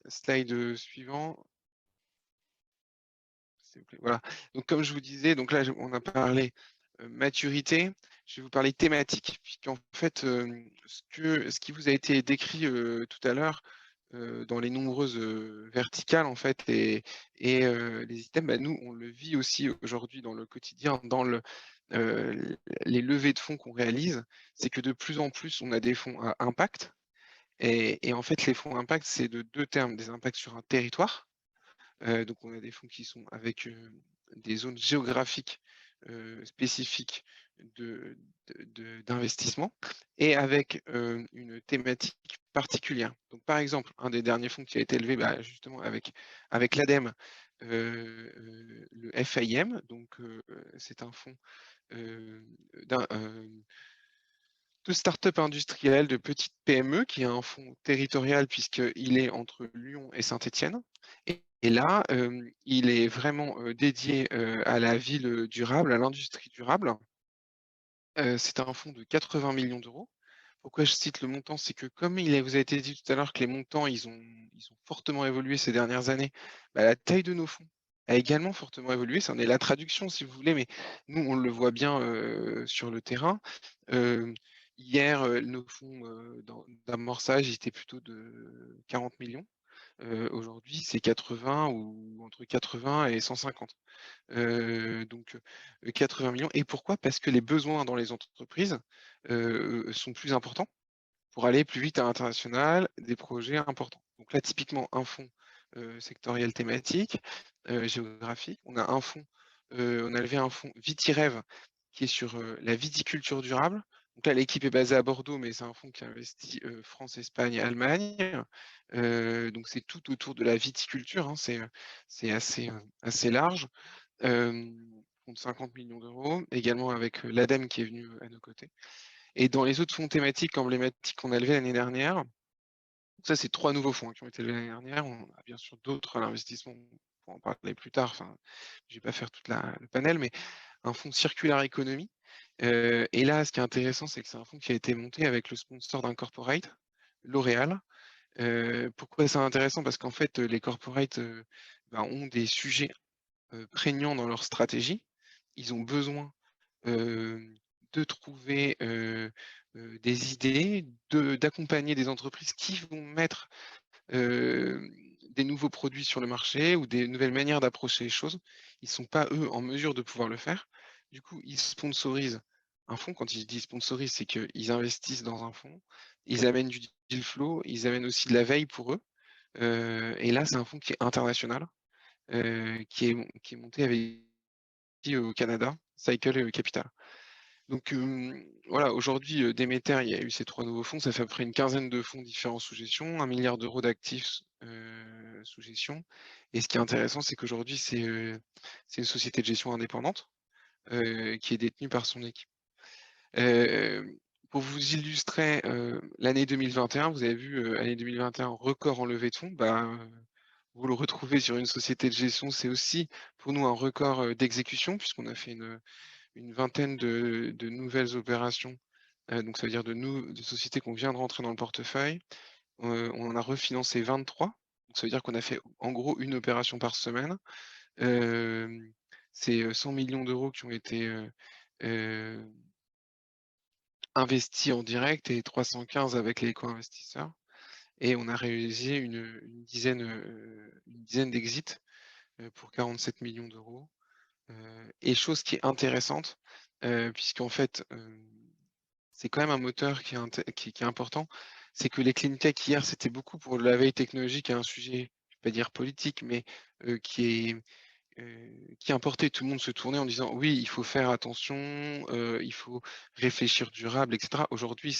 Slide suivant. S'il vous plaît. Voilà. Donc, comme je vous disais, donc là, on a parlé maturité. Je vais vous parler thématique, puisqu'en fait, ce qui vous a été décrit tout à l'heure dans les nombreuses verticales, en fait, et les items, bah, nous, on le vit aussi aujourd'hui dans le quotidien, dans les levées de fonds qu'on réalise. C'est que de plus en plus, on a des fonds à impact. Et en fait, les fonds impact, c'est de deux termes, des impacts sur un territoire. Donc, on a des fonds qui sont avec des zones géographiques spécifiques d'investissement et avec une thématique particulière. Donc, par exemple, un des derniers fonds qui a été élevé justement avec l'ADEME, le FIM, donc c'est un fonds de start-up industrielle, de petites PME, qui a un fonds territorial puisqu'il est entre Lyon et Saint-Étienne. Et là, il est vraiment dédié à la ville durable, à l'industrie durable. C'est un fonds de 80 millions d'euros. Pourquoi je cite le montant? C'est que comme vous a été dit tout à l'heure que les montants, ils ont fortement évolué ces dernières années, la taille de nos fonds a également fortement évolué. Ça en est la traduction, si vous voulez, mais nous, on le voit bien sur le terrain. Hier, nos fonds d'amorçage étaient plutôt de 40 millions. Aujourd'hui, c'est 80 ou entre 80 et 150. Donc 80 millions. Et pourquoi? Parce que les besoins dans les entreprises sont plus importants pour aller plus vite à l'international, des projets importants. Donc là, typiquement, un fonds sectoriel thématique, géographique. On a un fonds, on a levé un fonds Vitirev qui est sur la viticulture durable. Donc là, l'équipe est basée à Bordeaux, mais c'est un fonds qui investit France, Espagne, Allemagne. Donc c'est tout autour de la viticulture, hein, c'est assez large. Fonds de 50 millions d'euros, également avec l'ADEME qui est venu à nos côtés. Et dans les autres fonds thématiques emblématiques qu'on a levés l'année dernière, ça c'est 3 nouveaux fonds qui ont été levés l'année dernière. On a bien sûr d'autres à l'investissement, on pourra en parler plus tard. Enfin, je ne vais pas faire tout le panel, mais un fonds circulaire économie. Et là, ce qui est intéressant, c'est que c'est un fonds qui a été monté avec le sponsor d'un corporate, L'Oréal. Pourquoi c'est intéressant? Parce qu'en fait, les corporates ont des sujets prégnants dans leur stratégie. Ils ont besoin de trouver des idées, d'accompagner des entreprises qui vont mettre des nouveaux produits sur le marché ou des nouvelles manières d'approcher les choses. Ils ne sont pas, eux, en mesure de pouvoir le faire. Du coup, ils sponsorisent un fonds. Quand ils disent sponsorisent, c'est qu'ils investissent dans un fonds, ils amènent du deal flow, ils amènent aussi de la veille pour eux. Et là, c'est un fonds qui est international, qui est monté avec au Canada, Cycle Capital. Donc voilà, aujourd'hui, Demeter, il y a eu ces 3 nouveaux fonds, ça fait à peu près une quinzaine de fonds différents sous gestion, 1 milliard d'euros d'actifs sous gestion. Et ce qui est intéressant, c'est qu'aujourd'hui, c'est une société de gestion indépendante qui est détenue par son équipe. Pour vous illustrer l'année 2021, vous avez vu année 2021, record en levée de fonds, vous le retrouvez sur une société de gestion, c'est aussi pour nous un record d'exécution, puisqu'on a fait une vingtaine de nouvelles opérations, donc ça veut dire de sociétés qu'on vient de rentrer dans le portefeuille. On en a refinancé 23, donc ça veut dire qu'on a fait en gros une opération par semaine. C'est 100 millions d'euros qui ont été investis en direct et 315 avec les co-investisseurs. Et on a réalisé une dizaine d'exits pour 47 millions d'euros. Et chose qui est intéressante, puisqu'en fait, c'est quand même un moteur qui est important, c'est que les clean tech hier, c'était beaucoup pour la veille technologique et un sujet, je ne vais pas dire politique, mais qui importait. Tout le monde se tournait en disant oui, il faut faire attention, il faut réfléchir durable, etc. Aujourd'hui,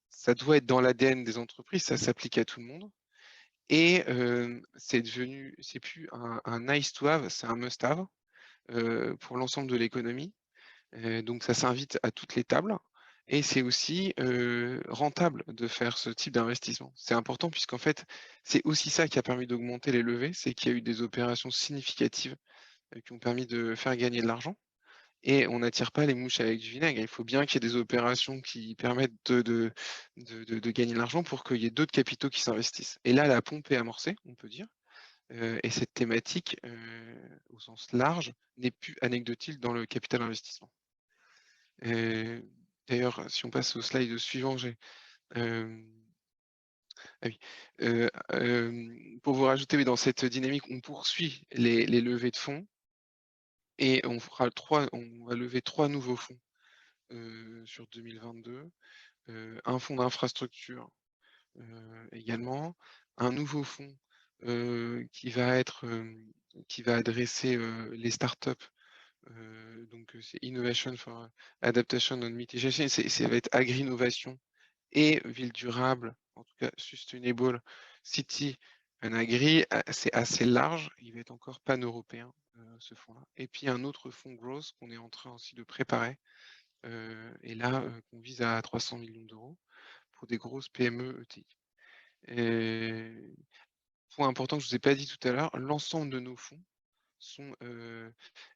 ça doit être dans l'ADN des entreprises, ça s'applique à tout le monde. Et c'est plus un nice to have, c'est un must have pour l'ensemble de l'économie. Donc ça s'invite à toutes les tables. Et c'est aussi rentable de faire ce type d'investissement. C'est important puisqu'en fait, c'est aussi ça qui a permis d'augmenter les levées, c'est qu'il y a eu des opérations significatives qui ont permis de faire gagner de l'argent. Et on n'attire pas les mouches avec du vinaigre. Il faut bien qu'il y ait des opérations qui permettent de gagner de l'argent pour qu'il y ait d'autres capitaux qui s'investissent. Et là, la pompe est amorcée, on peut dire. Et cette thématique, au sens large, n'est plus anecdotique dans le capital investissement. D'ailleurs, si on passe au slide suivant, pour vous rajouter, dans cette dynamique, on poursuit les levées de fonds et on va lever 3 nouveaux fonds sur 2022. Un fonds d'infrastructure également, un nouveau fonds qui va adresser les startups. Donc c'est Innovation for Adaptation and Mitigation, ça va être agri-innovation et ville durable, en tout cas Sustainable City and Agri, c'est assez large, il va être encore pan-européen ce fonds-là. Et puis un autre fonds Growth qu'on est en train aussi de préparer, et là qu'on vise à 300 millions d'euros pour des grosses PME ETI. Point important que je ne vous ai pas dit tout à l'heure, l'ensemble de nos fonds sont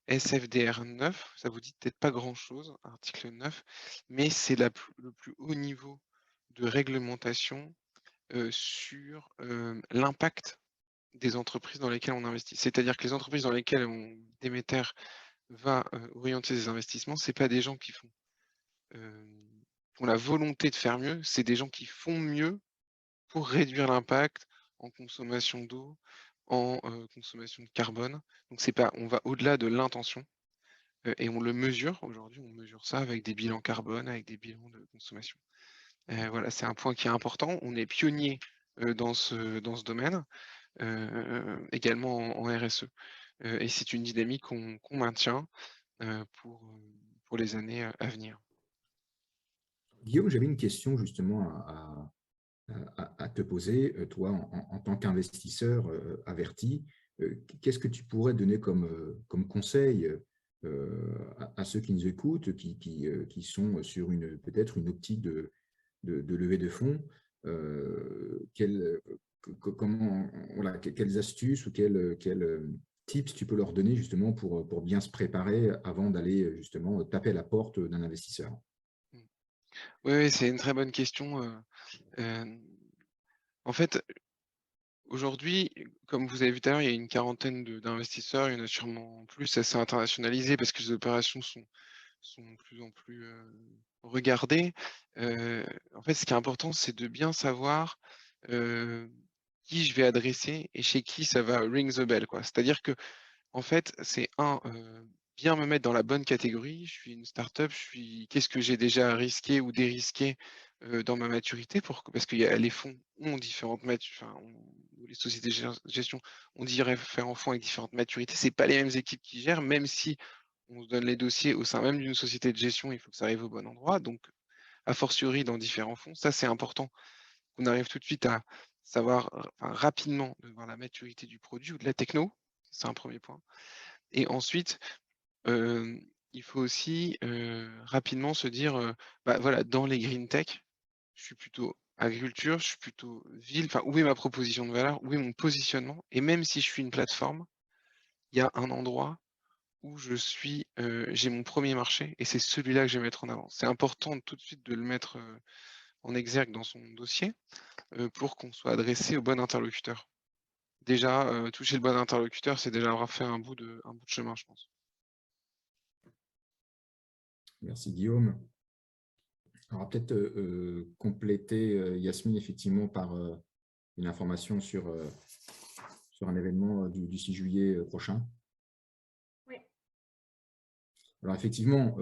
SFDR 9, ça vous dit peut-être pas grand-chose, article 9, mais c'est le plus haut niveau de réglementation sur l'impact des entreprises dans lesquelles on investit. C'est-à-dire que les entreprises dans lesquelles Demeter va orienter ses investissements, ce n'est pas des gens qui font ont la volonté de faire mieux, c'est des gens qui font mieux pour réduire l'impact en consommation d'eau, en consommation de carbone. Donc c'est pas, on va au-delà de l'intention et on le mesure. Aujourd'hui, on mesure ça avec des bilans carbone, avec des bilans de consommation. Voilà, c'est un point qui est important. On est pionnier dans ce domaine, également en RSE. Et c'est une dynamique qu'on maintient pour les années à venir. Guillaume, j'avais une question justement à te poser. Toi, en tant qu'investisseur averti, qu'est-ce que tu pourrais donner comme conseil à ceux qui nous écoutent, qui sont sur peut-être une optique de levée de fonds? Quelles astuces ou quels tips tu peux leur donner justement pour bien se préparer avant d'aller justement taper à la porte d'un investisseur? Oui, c'est une très bonne question. En fait, aujourd'hui, comme vous avez vu tout à l'heure, il y a une quarantaine d'investisseurs, il y en a sûrement plus, ça s'est internationalisé parce que les opérations sont de plus en plus regardées. En fait, ce qui est important, c'est de bien savoir qui je vais adresser et chez qui ça va ring the bell, quoi. C'est-à-dire que, en fait, c'est bien me mettre dans la bonne catégorie. Je suis une startup, qu'est-ce que j'ai déjà risqué ou dérisqué dans ma maturité parce que les fonds ont différentes les sociétés de gestion ont différents fonds avec différentes maturités. C'est pas les mêmes équipes qui gèrent, même si on se donne les dossiers au sein même d'une société de gestion, il faut que ça arrive au bon endroit. Donc, a fortiori dans différents fonds, ça c'est important qu'on arrive tout de suite à savoir rapidement de voir la maturité du produit ou de la techno. C'est un premier point. Et ensuite, il faut aussi rapidement se dire, voilà, dans les green tech, je suis plutôt agriculture, je suis plutôt ville, où est ma proposition de valeur, où est mon positionnement? Et même si je suis une plateforme, il y a un endroit où j'ai mon premier marché et c'est celui-là que je vais mettre en avant. C'est important tout de suite de le mettre en exergue dans son dossier pour qu'on soit adressé au bon interlocuteur. Déjà, toucher le bon interlocuteur, c'est déjà avoir fait un bout de chemin, je pense. Merci Guillaume. On va peut-être compléter Yasmine effectivement par une information sur un événement du 6 juillet prochain. Oui. Alors effectivement,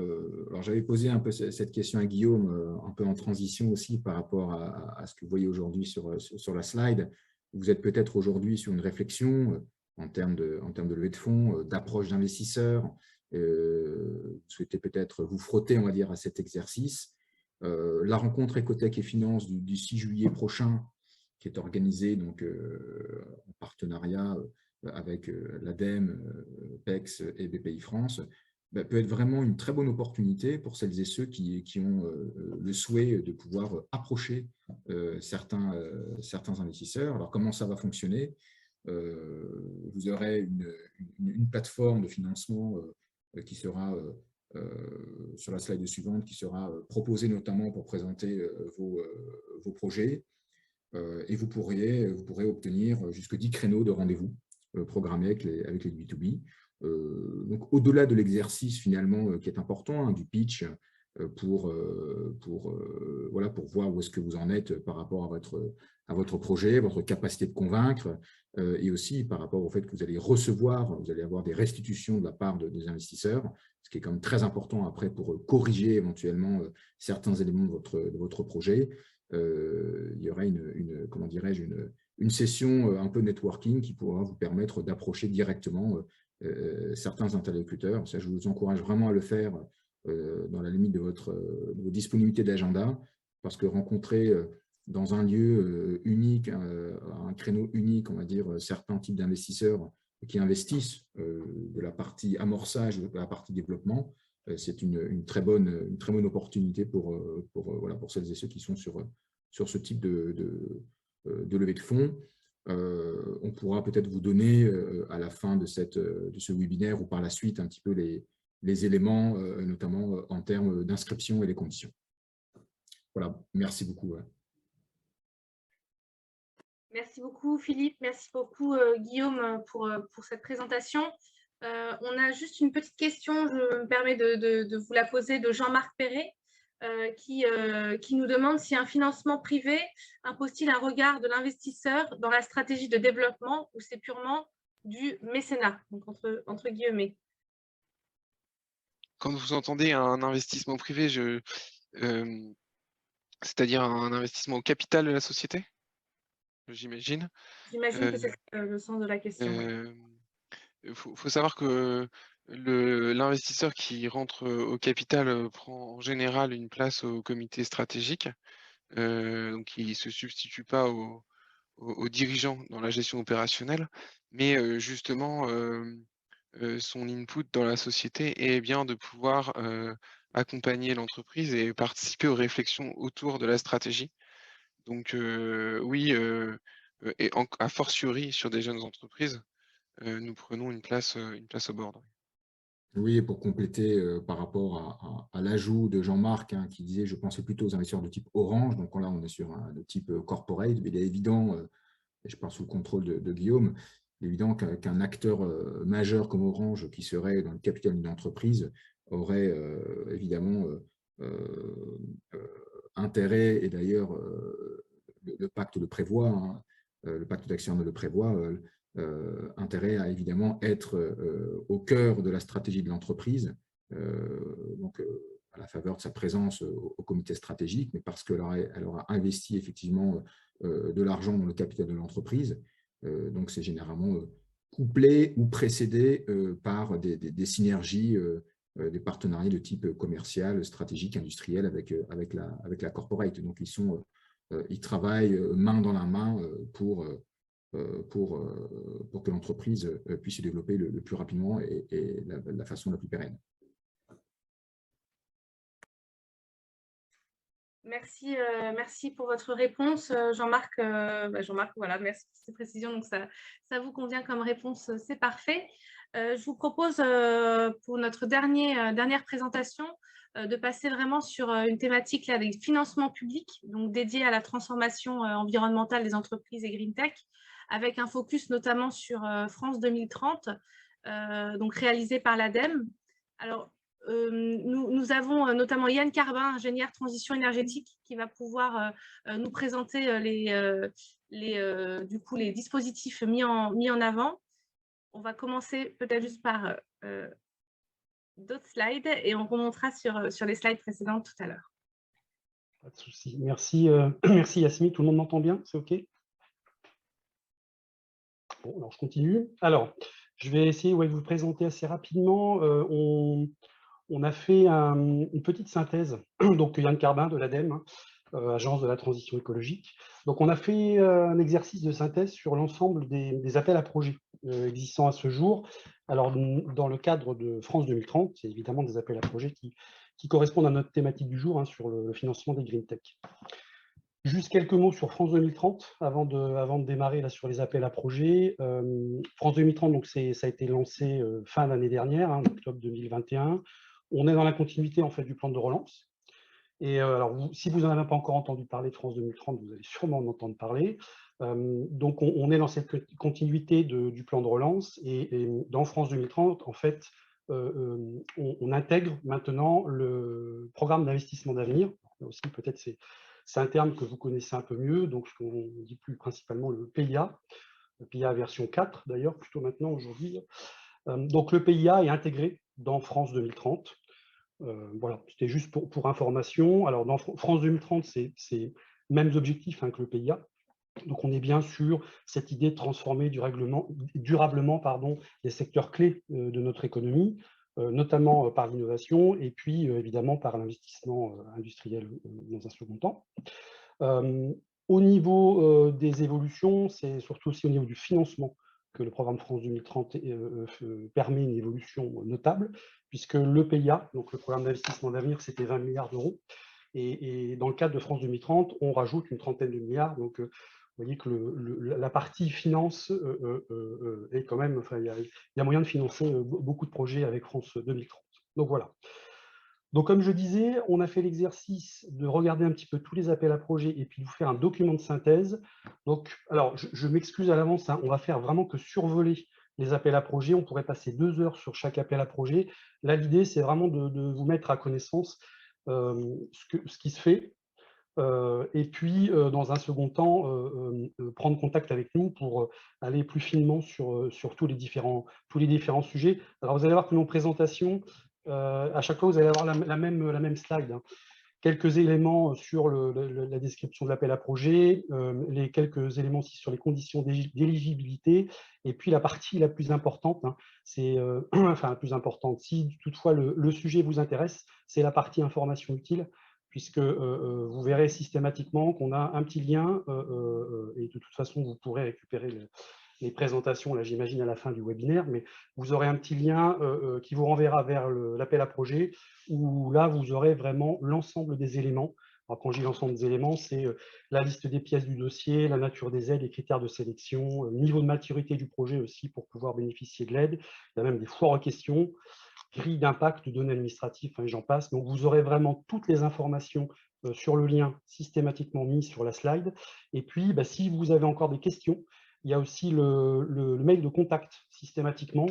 j'avais posé un peu cette question à Guillaume, un peu en transition aussi par rapport à ce que vous voyez aujourd'hui sur la slide. Vous êtes peut-être aujourd'hui sur une réflexion en termes de levée de fonds, d'approche d'investisseurs. Vous souhaitez peut-être vous frotter, on va dire, à cet exercice. La rencontre Ecotech et Finance du 6 juillet prochain, qui est organisée donc, en partenariat avec l'ADEME, PEX et BPI France, peut être vraiment une très bonne opportunité pour celles et ceux qui ont le souhait de pouvoir approcher certains investisseurs. Alors, comment ça va fonctionner? Vous aurez une plateforme de financement qui sera sur la slide suivante, qui sera proposée notamment pour présenter vos projets. Et vous pourrez obtenir jusque 10 créneaux de rendez-vous programmés avec les B2B. Donc, au-delà de l'exercice finalement qui est important, du pitch, pour voir où est-ce que vous en êtes par rapport à votre projet, votre capacité de convaincre, et aussi par rapport au fait que vous allez avoir des restitutions de la part des investisseurs, ce qui est quand même très important après pour corriger éventuellement certains éléments de votre projet. Il y aura une session un peu networking qui pourra vous permettre d'approcher directement certains interlocuteurs. Ça, je vous encourage vraiment à le faire dans la limite de vos disponibilités d'agenda, parce que rencontrer dans un lieu unique, un créneau unique, on va dire, certains types d'investisseurs qui investissent de la partie amorçage, de la partie développement, c'est une très bonne opportunité pour celles et ceux qui sont sur ce type de levée de fonds. On pourra peut-être vous donner à la fin de ce webinaire ou par la suite un petit peu les éléments, notamment en termes d'inscription et les conditions. Voilà, merci beaucoup. Merci beaucoup Philippe, merci beaucoup Guillaume pour cette présentation. On a juste une petite question, je me permets de vous la poser, de Jean-Marc Perret. qui nous demande si un financement privé impose-t-il un regard de l'investisseur dans la stratégie de développement ou c'est purement du mécénat, donc entre guillemets. Quand vous entendez un investissement privé, c'est-à-dire un investissement au capital de la société, j'imagine. J'imagine que c'est le sens de la question. Il faut savoir que l'investisseur qui rentre au capital prend en général une place au comité stratégique, donc il ne se substitue pas aux dirigeants dans la gestion opérationnelle, mais justement, son input dans la société est bien de pouvoir accompagner l'entreprise et participer aux réflexions autour de la stratégie. Donc oui, et a fortiori sur des jeunes entreprises, nous prenons une place au board. Oui, et pour compléter par rapport à l'ajout de Jean-Marc qui disait, je pensais plutôt aux investisseurs de type Orange, donc là on est sur le type corporate, mais il est évident, et je parle sous le contrôle de Guillaume, il est évident qu'un acteur majeur comme Orange qui serait dans le capital d'une entreprise aurait évidemment intérêt, et d'ailleurs le pacte le prévoit, le pacte d'actionnaires le prévoit, intérêt à évidemment être au cœur de la stratégie de l'entreprise, donc à la faveur de sa présence au comité stratégique, mais parce qu'elle aura investi effectivement de l'argent dans le capital de l'entreprise. Donc c'est généralement couplé ou précédé par des synergies, des partenariats de type commercial, stratégique, industriel avec la corporate. Donc ils travaillent main dans la main pour que l'entreprise puisse se développer le plus rapidement et la façon la plus pérenne. Merci, merci pour votre réponse, Jean-Marc. Jean-Marc, voilà, merci pour ces précisions. Donc, ça vous convient comme réponse, c'est parfait. Je vous propose, pour notre dernière présentation, de passer vraiment sur une thématique là, des financements publics, donc dédiés à la transformation environnementale des entreprises et Green Tech, avec un focus notamment sur France 2030, donc réalisé par l'ADEME. Alors, nous avons notamment Yann Carbin, ingénieur transition énergétique, qui va pouvoir nous présenter du coup, les dispositifs mis en avant. On va commencer peut-être juste par d'autres slides et on remontera sur les slides précédentes tout à l'heure. Pas de souci. Merci, merci Yasmine. Tout le monde m'entend bien? C'est OK? Bon, alors je continue. Alors, je vais essayer de vous présenter assez rapidement. On a fait une petite synthèse, donc Yann Carbin de l'ADEME, Agence de la transition écologique. Donc, on a fait un exercice de synthèse sur l'ensemble des appels à projets existants à ce jour. Alors, dans le cadre de France 2030, c'est évidemment des appels à projets qui correspondent à notre thématique du jour sur le financement des Green Tech. Juste quelques mots sur France 2030 avant de démarrer là, sur les appels à projets. France 2030, donc, ça a été lancé fin d'année dernière, en octobre 2021. On est dans la continuité en fait, du plan de relance. Et alors, si vous n'en avez pas encore entendu parler de France 2030, vous allez sûrement en entendre parler. Donc, on est dans cette continuité du plan de relance. Et dans France 2030, en fait, on intègre maintenant le programme d'investissement d'avenir. Aussi, peut-être c'est un terme que vous connaissez un peu mieux, donc ce qu'on dit plus principalement le PIA version 4 d'ailleurs, plutôt maintenant aujourd'hui. Donc le PIA est intégré dans France 2030. Voilà, c'était juste pour information. Alors dans France 2030, c'est mêmes objectifs que le PIA. Donc on est bien sûr cette idée de transformer durablement les secteurs clés de notre économie, notamment par l'innovation et puis évidemment par l'investissement industriel dans un second temps. Au niveau des évolutions, c'est surtout aussi au niveau du financement que le programme France 2030 permet une évolution notable, puisque le PIA, donc le programme d'investissement d'avenir, c'était 20 milliards d'euros. Et dans le cadre de France 2030, on rajoute une trentaine de milliards. Donc, vous voyez que la partie finance est quand même, enfin, il y a moyen de financer beaucoup de projets avec France 2030. Donc voilà. Donc comme je disais, on a fait l'exercice de regarder un petit peu tous les appels à projets et puis de vous faire un document de synthèse. Donc, alors je m'excuse à l'avance, on va faire vraiment que survoler les appels à projets. On pourrait passer 2 heures sur chaque appel à projet. Là, l'idée, c'est vraiment de vous mettre à connaissance ce qui se fait, et puis, dans un second temps, prendre contact avec nous pour aller plus finement sur tous les différents sujets. Alors, vous allez voir que nos présentations, à chaque fois, vous allez avoir la même slide, hein. Quelques éléments sur la description de l'appel à projet, les quelques éléments aussi sur les conditions d'éligibilité, et puis la partie la plus importante, hein, c'est, enfin la plus importante, si toutefois le sujet vous intéresse, c'est la partie information utile, puisque vous verrez systématiquement qu'on a un petit lien, et de toute façon, vous pourrez récupérer les présentations, là j'imagine à la fin du webinaire, mais vous aurez un petit lien qui vous renverra vers l'appel à projet, où là vous aurez vraiment l'ensemble des éléments. Alors, quand je dis l'ensemble des éléments, c'est la liste des pièces du dossier, la nature des aides, les critères de sélection, le niveau de maturité du projet aussi pour pouvoir bénéficier de l'aide. Il y a même des foires aux questions, grille d'impact, données administratives, et j'en passe. Donc vous aurez vraiment toutes les informations sur le lien systématiquement mis sur la slide. Et puis, bah, si vous avez encore des questions, il y a aussi le mail de contact systématiquement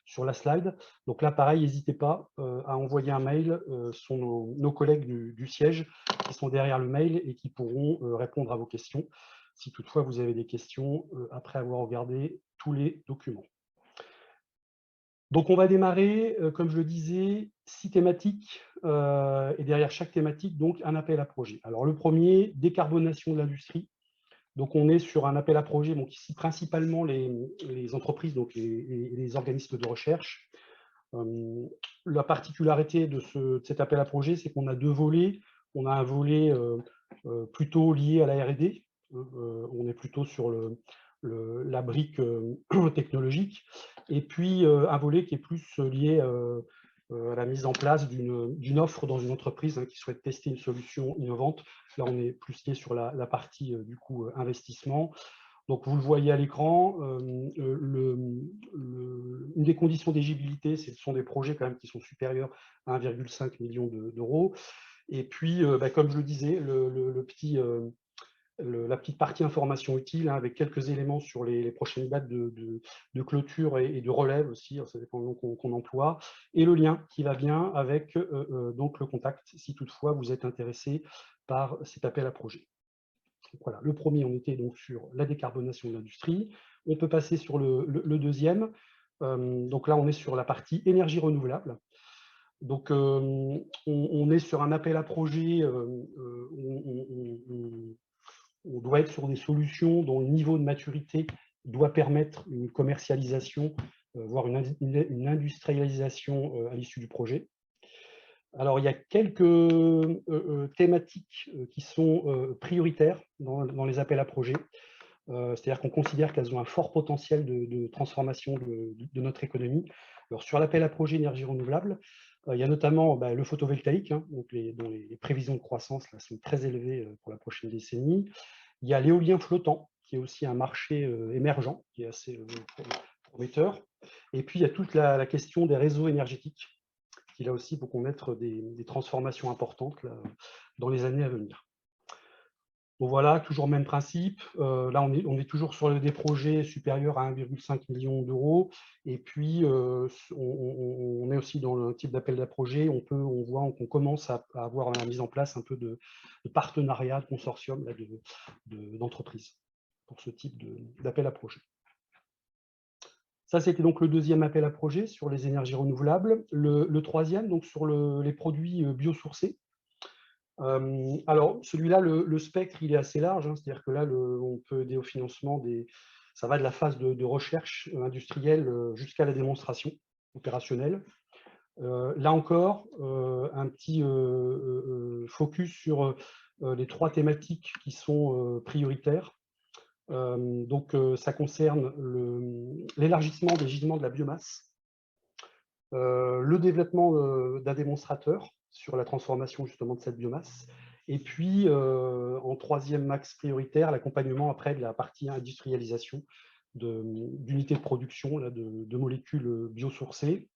sur la slide. Donc là, pareil, n'hésitez pas à envoyer un mail. Ce sont nos collègues du siège qui sont derrière le mail et qui pourront répondre à vos questions, si toutefois vous avez des questions après avoir regardé tous les documents. Donc, on va démarrer, comme je le disais, 6 thématiques, et derrière chaque thématique, donc, un appel à projet. Alors, le premier, décarbonation de l'industrie. Donc, on est sur un appel à projet, donc ici, principalement les entreprises, donc les organismes de recherche. La particularité de cet appel à projet, c'est qu'on a 2 volets. On a un volet plutôt lié à la R&D. On est plutôt sur la brique technologique, et puis un volet qui est plus lié à la mise en place d'une offre dans une entreprise, hein, qui souhaite tester une solution innovante. Là, on est plus lié sur la partie du coup investissement. Donc, vous le voyez à l'écran, une des conditions d'éligibilité, ce sont des projets quand même qui sont supérieurs à 1,5 million d'euros. Et puis, bah, comme je le disais, la petite partie information utile, hein, avec quelques éléments sur les prochaines dates de clôture et de relève aussi, ça dépend du nom qu'on emploie, et le lien qui va bien avec donc le contact, si toutefois vous êtes intéressé par cet appel à projet. Donc voilà, le premier, on était donc sur la décarbonation de l'industrie. On peut passer sur le deuxième. Donc là, on est sur la partie énergie renouvelable. Donc, on est sur un appel à projet, on doit être sur des solutions dont le niveau de maturité doit permettre une commercialisation, voire une industrialisation à l'issue du projet. Alors, il y a quelques thématiques qui sont prioritaires dans les appels à projets. C'est-à-dire qu'on considère qu'elles ont un fort potentiel de transformation de notre économie. Alors, sur l'appel à projet énergie renouvelable, il y a notamment le photovoltaïque, hein, dont les prévisions de croissance là, sont très élevées pour la prochaine décennie. Il y a l'éolien flottant, qui est aussi un marché émergent, qui est assez prometteur. Et puis, il y a toute la question des réseaux énergétiques, qui là aussi vont connaître des transformations importantes là, dans les années à venir. Donc voilà, toujours même principe. Là, on est toujours sur des projets supérieurs à 1,5 million d'euros. Et puis, on est aussi dans le type d'appel à projet. On voit qu'on commence à avoir la mise en place un peu de partenariat, de consortium d'entreprises pour ce type d'appel à projet. Ça, c'était donc le deuxième appel à projet sur les énergies renouvelables. Le troisième, donc sur les produits biosourcés. Alors, celui-là, le spectre, il est assez large, hein, c'est-à-dire que là, on peut aider au financement ça va de la phase de recherche industrielle jusqu'à la démonstration opérationnelle. Là encore, un petit focus sur les 3 thématiques qui sont prioritaires. Donc, ça concerne l'élargissement des gisements de la biomasse, le développement d'un démonstrateur sur la transformation justement de cette biomasse, et puis en troisième axe prioritaire, l'accompagnement après de la partie industrialisation d'unités de production là, de molécules biosourcées.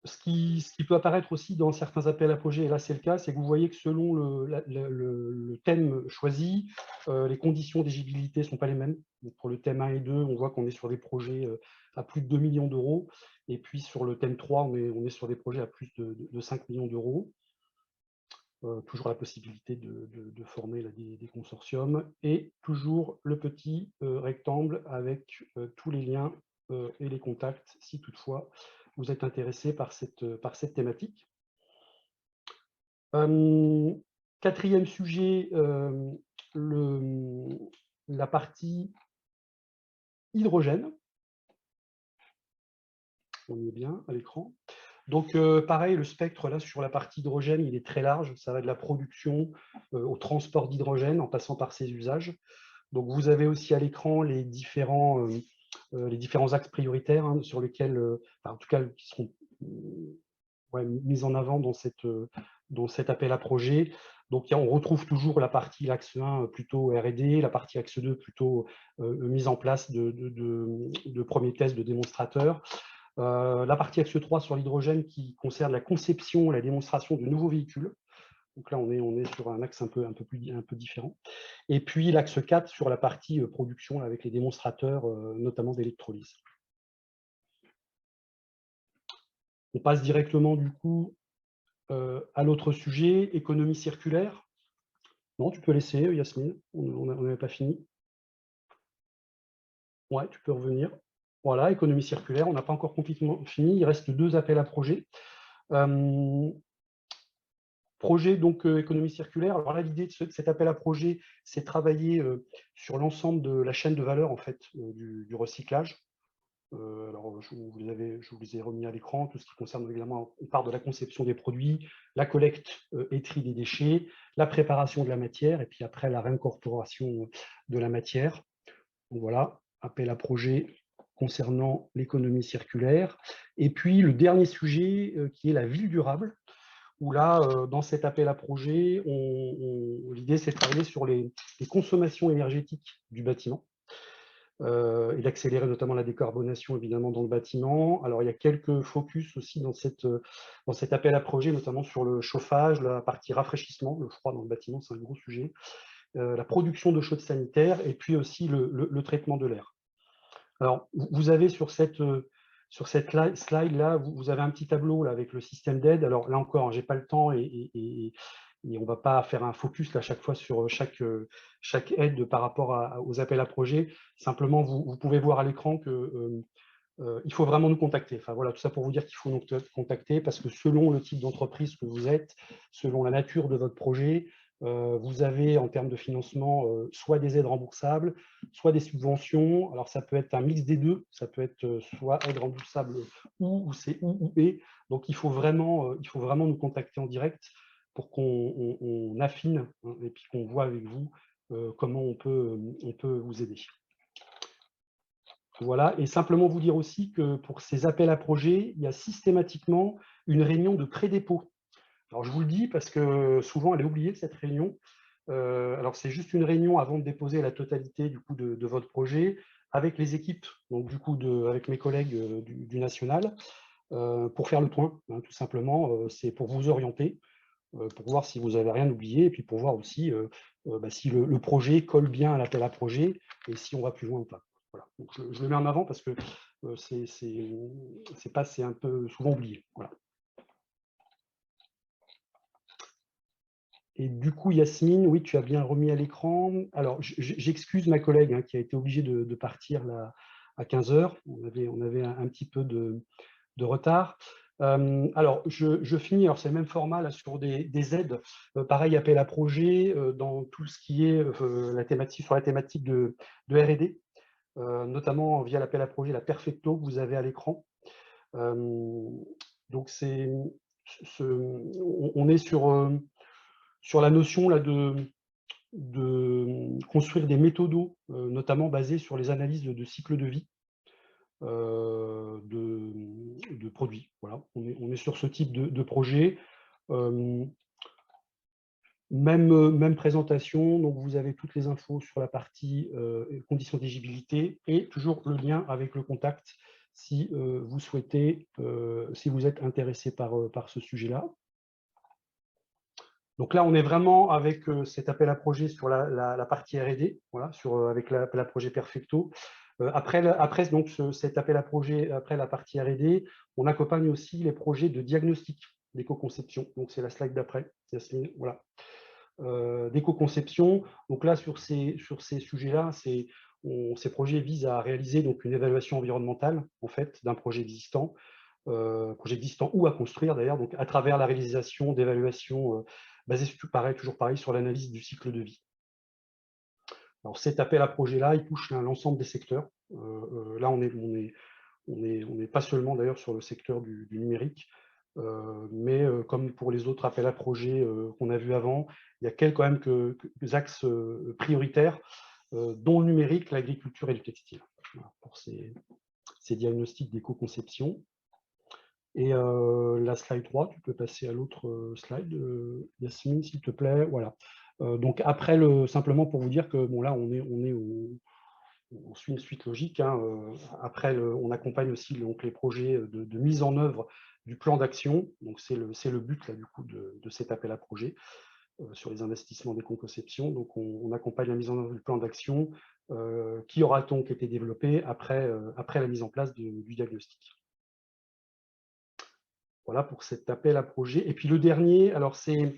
ce qui peut apparaître aussi dans certains appels à projets, et là c'est le cas, c'est que vous voyez que selon le thème choisi, les conditions d'éligibilité ne sont pas les mêmes. Donc pour le thème 1 et 2, on voit qu'on est sur des projets à plus de 2 millions d'euros, et puis sur le thème 3, on est sur des projets à plus de 5 millions d'euros. Toujours la possibilité de former là, des consortiums, et toujours le petit rectangle avec tous les liens et les contacts, si toutefois vous êtes intéressé par cette thématique. Quatrième sujet, la partie hydrogène. On y est bien à l'écran. Donc, pareil, le spectre là sur la partie hydrogène, il est très large. Ça va de la production au transport d'hydrogène en passant par ses usages. Donc, vous avez aussi à l'écran les différents axes prioritaires sur lesquels, en tout cas, qui seront mis en avant dans cet appel à projet. Donc, on retrouve toujours la partie l'axe 1 plutôt R&D, la partie axe 2 plutôt mise en place de premiers tests de démonstrateurs. La partie axe 3 sur l'hydrogène qui concerne la conception et la démonstration de nouveaux véhicules. Donc là, on est sur un axe un peu différent. Et puis l'axe 4 sur la partie production avec les démonstrateurs, notamment d'électrolyse. On passe directement du coup à l'autre sujet, économie circulaire. Non, tu peux laisser, Yasmine, on n'avait pas fini. Ouais, tu peux revenir. Voilà, économie circulaire, on n'a pas encore complètement fini, il reste 2 appels à projets. Projet, donc, économie circulaire. Alors là, l'idée de cet appel à projet, c'est travailler sur l'ensemble de la chaîne de valeur en fait, du recyclage. Alors, je vous les ai remis à l'écran, tout ce qui concerne évidemment, on part de la conception des produits, la collecte et tri des déchets, la préparation de la matière, et puis après la réincorporation de la matière. Donc voilà, appel à projet concernant l'économie circulaire. Et puis le dernier sujet qui est la ville durable, où là, dans cet appel à projet, l'idée c'est de travailler sur les consommations énergétiques du bâtiment et d'accélérer notamment la décarbonation évidemment dans le bâtiment. Alors il y a quelques focus aussi dans cet appel à projet, notamment sur le chauffage, la partie rafraîchissement, le froid dans le bâtiment, c'est un gros sujet, la production d'eau chaude sanitaire et puis aussi le traitement de l'air. Alors vous avez sur cette slide-là, vous avez un petit tableau là, avec le système d'aide. Alors là encore, je n'ai pas le temps et on ne va pas faire un focus là, à chaque fois sur chaque aide par rapport aux appels à projets. Simplement, vous pouvez voir à l'écran que il faut vraiment nous contacter. Enfin, voilà, tout ça pour vous dire qu'il faut nous contacter parce que selon le type d'entreprise que vous êtes, selon la nature de votre projet, vous avez en termes de financement soit des aides remboursables, soit des subventions. Alors ça peut être un mix des deux, ça peut être soit aide remboursable ou c'est ou et. Donc il faut vraiment nous contacter en direct pour qu'on affine hein, et puis qu'on voit avec vous comment on peut vous aider. Voilà, et simplement vous dire aussi que pour ces appels à projets, il y a systématiquement une réunion de pré-dépôt. Alors je vous le dis parce que souvent elle est oubliée cette réunion. Alors c'est juste une réunion avant de déposer la totalité du coup de votre projet avec les équipes, donc du coup avec mes collègues du national, pour faire le point, hein, tout simplement. C'est pour vous orienter, pour voir si vous n'avez rien oublié, et puis pour voir aussi si le projet colle bien à l'appel à projet et si on va plus loin ou pas. Voilà. Donc, je le mets en avant parce que c'est un peu souvent oublié. Voilà. Et du coup, Yasmine, oui, tu as bien remis à l'écran. Alors, j'excuse ma collègue hein, qui a été obligée de partir là, à 15 h. On avait un petit peu de retard. Alors, je finis, alors c'est le même format là, sur des aides, pareil, appel à projet, dans tout ce qui est sur la thématique de R&D, notamment via l'appel à projet, la Perfecto que vous avez à l'écran. Donc, on est sur la notion là, de construire des méthodos, notamment basés sur les analyses de cycle de vie de produits. Voilà. On est sur ce type de projet. Même présentation, donc vous avez toutes les infos sur la partie conditions d'éligibilité et toujours le lien avec le contact si vous souhaitez, si vous êtes intéressé par ce sujet-là. Donc là, on est vraiment avec cet appel à projet sur la partie R&D, voilà, avec l'appel à projet Perfecto. Après donc, cet appel à projet, après la partie R&D, on accompagne aussi les projets de diagnostic d'éco-conception. Donc c'est la slide d'après, Yasmine, voilà. D'éco-conception. Donc là, sur ces sujets-là, ces projets visent à réaliser donc une évaluation environnementale en fait d'un projet existant ou à construire d'ailleurs, donc à travers la réalisation d'évaluations basées toujours pareil sur l'analyse du cycle de vie. Alors cet appel à projet-là, il touche l'ensemble des secteurs. Là, on n'est pas seulement d'ailleurs sur le secteur du numérique, mais comme pour les autres appels à projets qu'on a vus avant, il y a quand même quelques axes prioritaires, dont le numérique, l'agriculture et le textile, voilà, pour ces diagnostics d'éco-conception. Et la slide 3, tu peux passer à l'autre slide, Yasmine, s'il te plaît. Voilà. Donc après, simplement pour vous dire que bon, là, on suit une suite logique. Hein. Après, on accompagne aussi donc, les projets de mise en œuvre du plan d'action. Donc c'est le but là, du coup, de cet appel à projet sur les investissements d'éco-conception. Donc on accompagne la mise en œuvre du plan d'action qui aura donc été développé après la mise en place du diagnostic. Voilà pour cet appel à projet. Et puis le dernier, alors c'est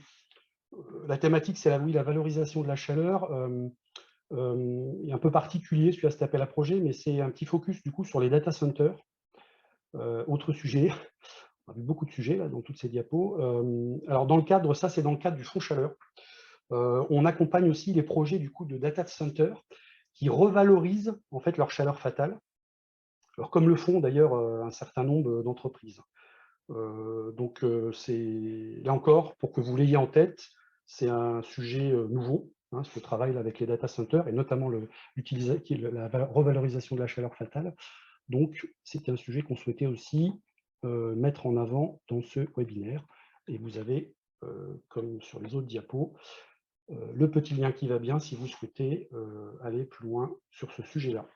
la thématique, c'est la valorisation de la chaleur. Il est un peu particulier celui-là, cet appel à projet, mais c'est un petit focus du coup sur les data centers. Autre sujet, on a vu beaucoup de sujets là, dans toutes ces diapos. Alors dans le cadre, ça c'est dans le cadre du fonds chaleur. On accompagne aussi les projets du coup de data centers qui revalorisent en fait leur chaleur fatale. Alors comme le font d'ailleurs un certain nombre d'entreprises. Donc c'est là encore, pour que vous l'ayez en tête, c'est un sujet nouveau, hein, ce travail là, avec les data centers et notamment la revalorisation de la chaleur fatale. Donc c'est un sujet qu'on souhaitait aussi mettre en avant dans ce webinaire. Et vous avez, comme sur les autres diapos, le petit lien qui va bien si vous souhaitez aller plus loin sur ce sujet-là.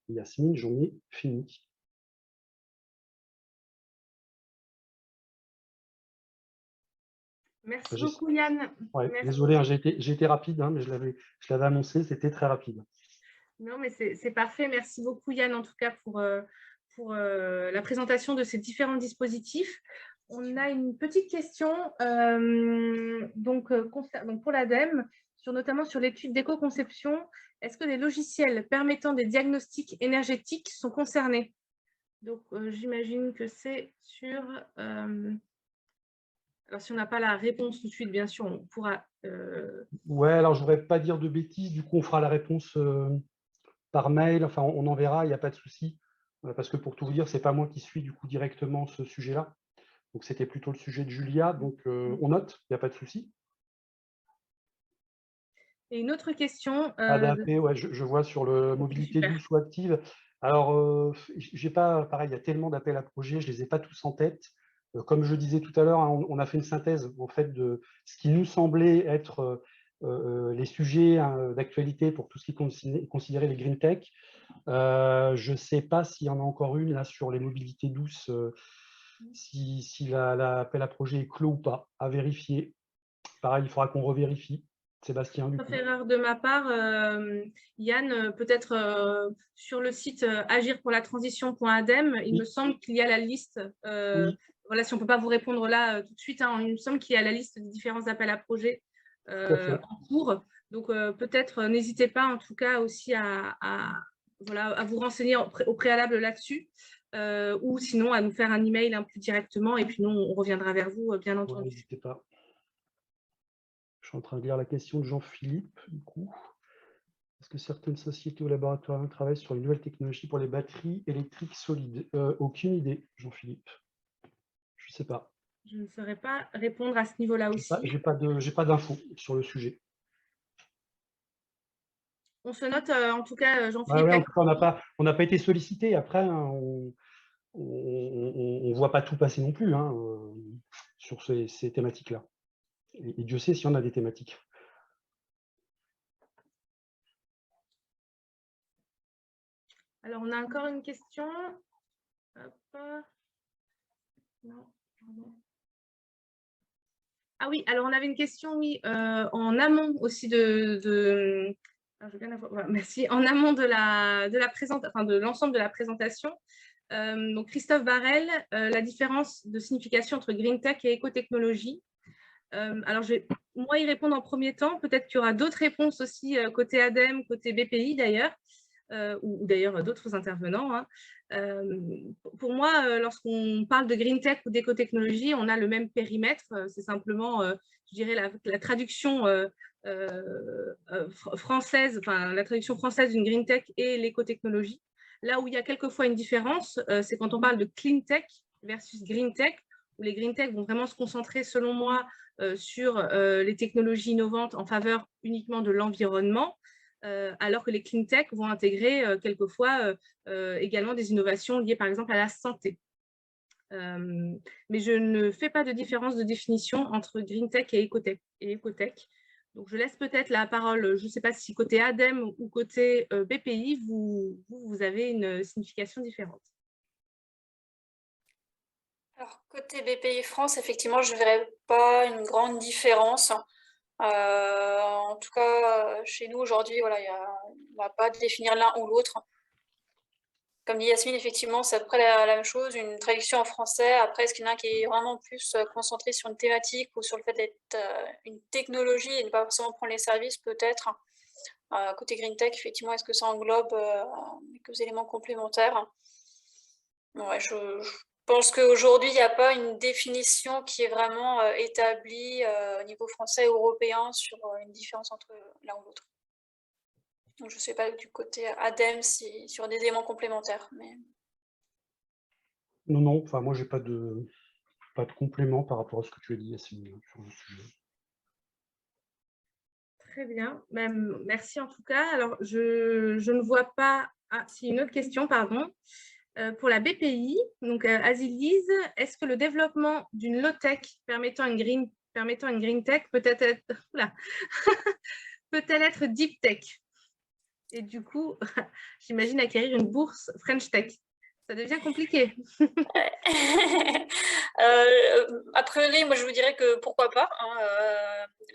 Yasmine, j'en ai fini. Merci beaucoup, Yann. Ouais, Merci. désolé, hein, j'ai été rapide, hein, mais je l'avais annoncé, c'était très rapide. Non, mais c'est parfait. Merci beaucoup, Yann, en tout cas, pour la présentation de ces différents dispositifs. On a une petite question donc pour l'ADEME, notamment sur l'étude d'éco-conception. Est-ce que les logiciels permettant des diagnostics énergétiques sont concernés? Donc, j'imagine que c'est sur... alors, si on n'a pas la réponse tout de suite, bien sûr, on pourra... Ouais, alors je ne voudrais pas dire de bêtises, du coup, on fera la réponse par mail, enfin, on enverra, il n'y a pas de souci. Parce que pour tout vous dire, ce n'est pas moi qui suis du coup directement ce sujet-là. Donc, c'était plutôt le sujet de Julia, donc on note, il n'y a pas de souci. Et une autre question. ADAP, ouais, je vois sur le mobilité douce ou active. Alors, j'ai pas, pareil, il y a tellement d'appels à projets, je ne les ai pas tous en tête. Comme je disais tout à l'heure, hein, on a fait une synthèse en fait de ce qui nous semblait être les sujets hein, d'actualité pour tout ce qui considérait les green tech. Je ne sais pas s'il y en a encore une là sur les mobilités douces, si l'appel à projet est clos ou pas, à vérifier. Pareil, il faudra qu'on revérifie. Sébastien, du coup. Sauf erreur de ma part, Yann, peut-être sur le site agirpourlatransition.adem, il me semble qu'il y a la liste. Oui. Voilà, si on ne peut pas vous répondre là tout de suite, hein, il me semble qu'il y a la liste des différents appels à projets en cours. Donc, peut-être, n'hésitez pas en tout cas aussi à vous renseigner au préalable là-dessus. Ou sinon à nous faire un email plus directement et puis nous, on reviendra vers vous, bien entendu. N'hésitez pas. Je suis en train de lire la question de Jean-Philippe, du coup. Est-ce que certaines sociétés ou laboratoires travaillent sur une nouvelle technologie pour les batteries électriques solides? Aucune idée, Jean-Philippe. Je ne sais pas. Je ne saurais pas répondre à ce niveau-là aussi. Je n'ai pas d'infos sur le sujet. On se note, en tout cas, Jean-Philippe. Ouais, en tout cas, on n'a pas été sollicité. Après, hein, on ne voit pas tout passer non plus hein, sur ces thématiques-là. Et Dieu sait si on a des thématiques. Alors, on a encore une question. Hop. Non, pardon. Ah oui, alors on avait une question, oui, en amont aussi alors, je vais bien avoir... voilà, merci. En amont de l'ensemble de la présentation. Donc, Christophe Barrel, la différence de signification entre Green Tech et écotechnologie. Alors, je vais moi y répondre en premier temps. Peut-être qu'il y aura d'autres réponses aussi côté ADEME, côté BPI d'ailleurs, ou d'ailleurs d'autres intervenants. Hein. Pour moi, lorsqu'on parle de Green Tech ou d'écotechnologie, on a le même périmètre. C'est simplement, je dirais, la traduction française, enfin la traduction française d'une Green Tech et l'écotechnologie. Là où il y a quelquefois une différence, c'est quand on parle de Clean Tech versus Green Tech, où les Green Tech vont vraiment se concentrer, selon moi, sur les technologies innovantes en faveur uniquement de l'environnement, alors que les Clean Tech vont intégrer quelquefois également des innovations liées par exemple à la santé. Mais je ne fais pas de différence de définition entre Green Tech et Ecotech. Donc, je laisse peut-être la parole, je ne sais pas si côté ADEME ou côté BPI, vous avez une signification différente. Alors, côté BPI France, effectivement, je ne verrais pas une grande différence. En tout cas, chez nous, aujourd'hui, voilà, on ne va pas définir l'un ou l'autre. Comme dit Yasmine, effectivement, c'est à peu près la même chose, une traduction en français. Après, est-ce qu'il y en a un qui est vraiment plus concentré sur une thématique ou sur le fait d'être une technologie et ne pas forcément prendre les services, peut-être. Côté Green Tech, effectivement, est-ce que ça englobe quelques éléments complémentaires? Ouais, je pense qu'aujourd'hui, il n'y a pas une définition qui est vraiment établie au niveau français ou européen sur une différence entre l'un ou l'autre. Donc, je ne sais pas du côté ADEME sur des éléments complémentaires. Mais... Non, enfin, moi, je n'ai pas de complément par rapport à ce que tu as dit, Yasmine, sur le sujet. Très bien, merci en tout cas. Alors, je ne vois pas... Ah, si, une autre question, pardon. Pour la BPI, donc Azilise, est-ce que le développement d'une low-tech permettant une green tech peut-elle être deep tech? Et du coup, j'imagine acquérir une bourse French Tech. Ça devient compliqué. A priori, moi je vous dirais que pourquoi pas. Hein,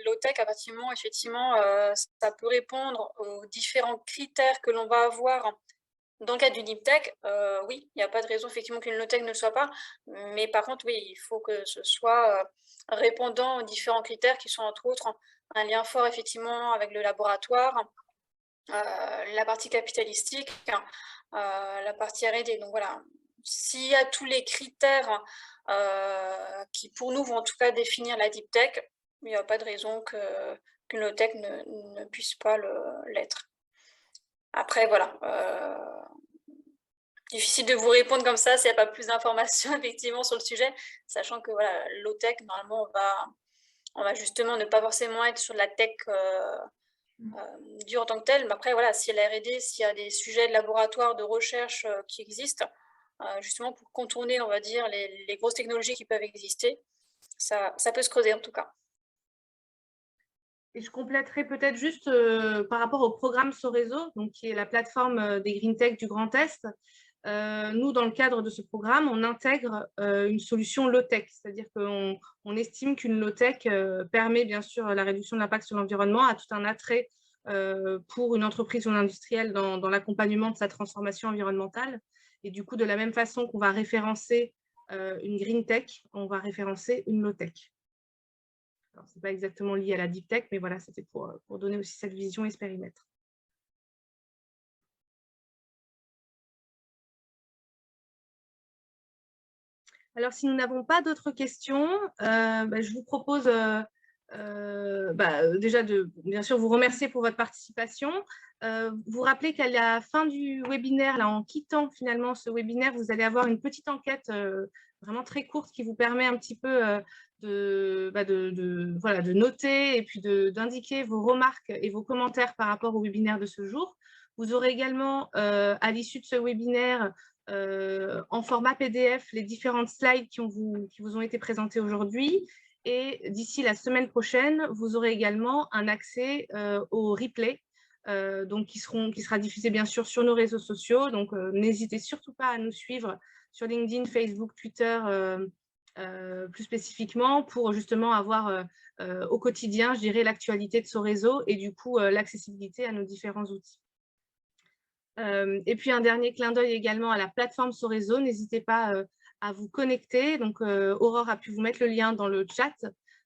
low-tech, à partir du moment, effectivement, ça peut répondre aux différents critères que l'on va avoir dans le cadre du deep tech. Oui, il n'y a pas de raison effectivement qu'une low-tech ne le soit pas. Mais par contre, oui, il faut que ce soit répondant aux différents critères qui sont entre autres un lien fort effectivement avec le laboratoire, la partie capitalistique, la partie R&D. Donc voilà, s'il y a tous les critères qui pour nous vont en tout cas définir la deep tech, il n'y a pas de raison qu'une low tech ne puisse pas l'être. Après voilà, difficile de vous répondre comme ça s'il n'y a pas plus d'informations effectivement sur le sujet, sachant que voilà, low tech normalement on va justement ne pas forcément être sur de la tech dure en tant que telle, mais après voilà, s'il y a la R&D, s'il y a des sujets de laboratoire, de recherche qui existent, justement pour contourner, on va dire, les grosses technologies qui peuvent exister, ça peut se creuser en tout cas. Et je compléterai peut-être juste par rapport au programme Sorezo, donc qui est la plateforme des Green Tech du Grand Est. Nous, dans le cadre de ce programme, on intègre une solution low-tech, c'est-à-dire qu'on estime qu'une low-tech permet bien sûr la réduction de l'impact sur l'environnement, a tout un attrait pour une entreprise ou un industriel dans l'accompagnement de sa transformation environnementale. Et du coup, de la même façon qu'on va référencer une Green Tech, on va référencer une low-tech. Alors, ce n'est pas exactement lié à la deep tech, mais voilà, c'était pour donner aussi cette vision et ce périmètre. Alors, si nous n'avons pas d'autres questions, je vous propose déjà de, bien sûr, vous remercier pour votre participation. Vous rappeler qu'à la fin du webinaire, là, en quittant finalement ce webinaire, vous allez avoir une petite enquête vraiment très courte qui vous permet un petit peu de noter et puis d'indiquer vos remarques et vos commentaires par rapport au webinaire de ce jour. Vous aurez également, à l'issue de ce webinaire, en format PDF, les différentes slides qui vous ont été présentées aujourd'hui. Et d'ici la semaine prochaine, vous aurez également un accès au replay donc qui sera diffusé bien sûr sur nos réseaux sociaux. Donc, n'hésitez surtout pas à nous suivre sur LinkedIn, Facebook, Twitter, plus spécifiquement, pour justement avoir au quotidien, je dirais, l'actualité de ce réseau et du coup, l'accessibilité à nos différents outils. Et puis, un dernier clin d'œil également à la plateforme Soréseau. N'hésitez pas à vous connecter. Donc, Aurore a pu vous mettre le lien dans le chat,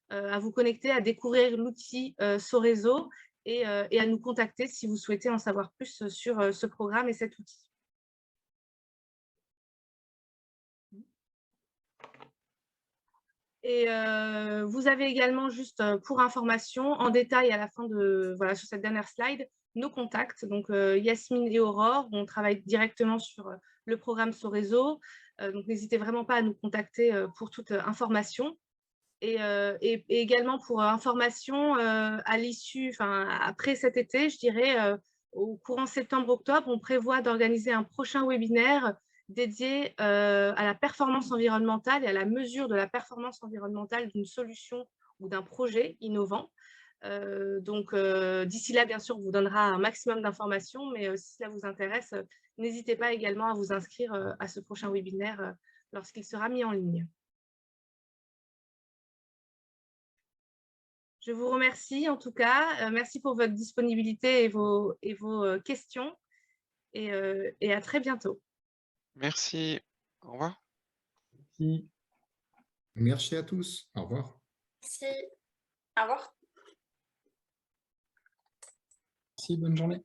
à vous connecter, à découvrir l'outil Soréseau et à nous contacter si vous souhaitez en savoir plus sur ce programme et cet outil. Et vous avez également, juste pour information, en détail à la fin de, voilà, sur cette dernière slide, nos contacts. Donc, Yasmine et Aurore, on travaille directement sur le programme Soréseau. Donc, n'hésitez vraiment pas à nous contacter pour toute information. Et également pour information, à l'issue, enfin, après cet été, je dirais, au courant septembre-octobre, on prévoit d'organiser un prochain webinaire dédié à la performance environnementale et à la mesure de la performance environnementale d'une solution ou d'un projet innovant. Donc, d'ici là, bien sûr, on vous donnera un maximum d'informations, mais si cela vous intéresse, n'hésitez pas également à vous inscrire à ce prochain webinaire lorsqu'il sera mis en ligne. Je vous remercie en tout cas. Merci pour votre disponibilité et vos questions. Et à très bientôt. Merci. Au revoir. Merci. Merci à tous. Au revoir. Merci. Au revoir. Merci, bonne journée.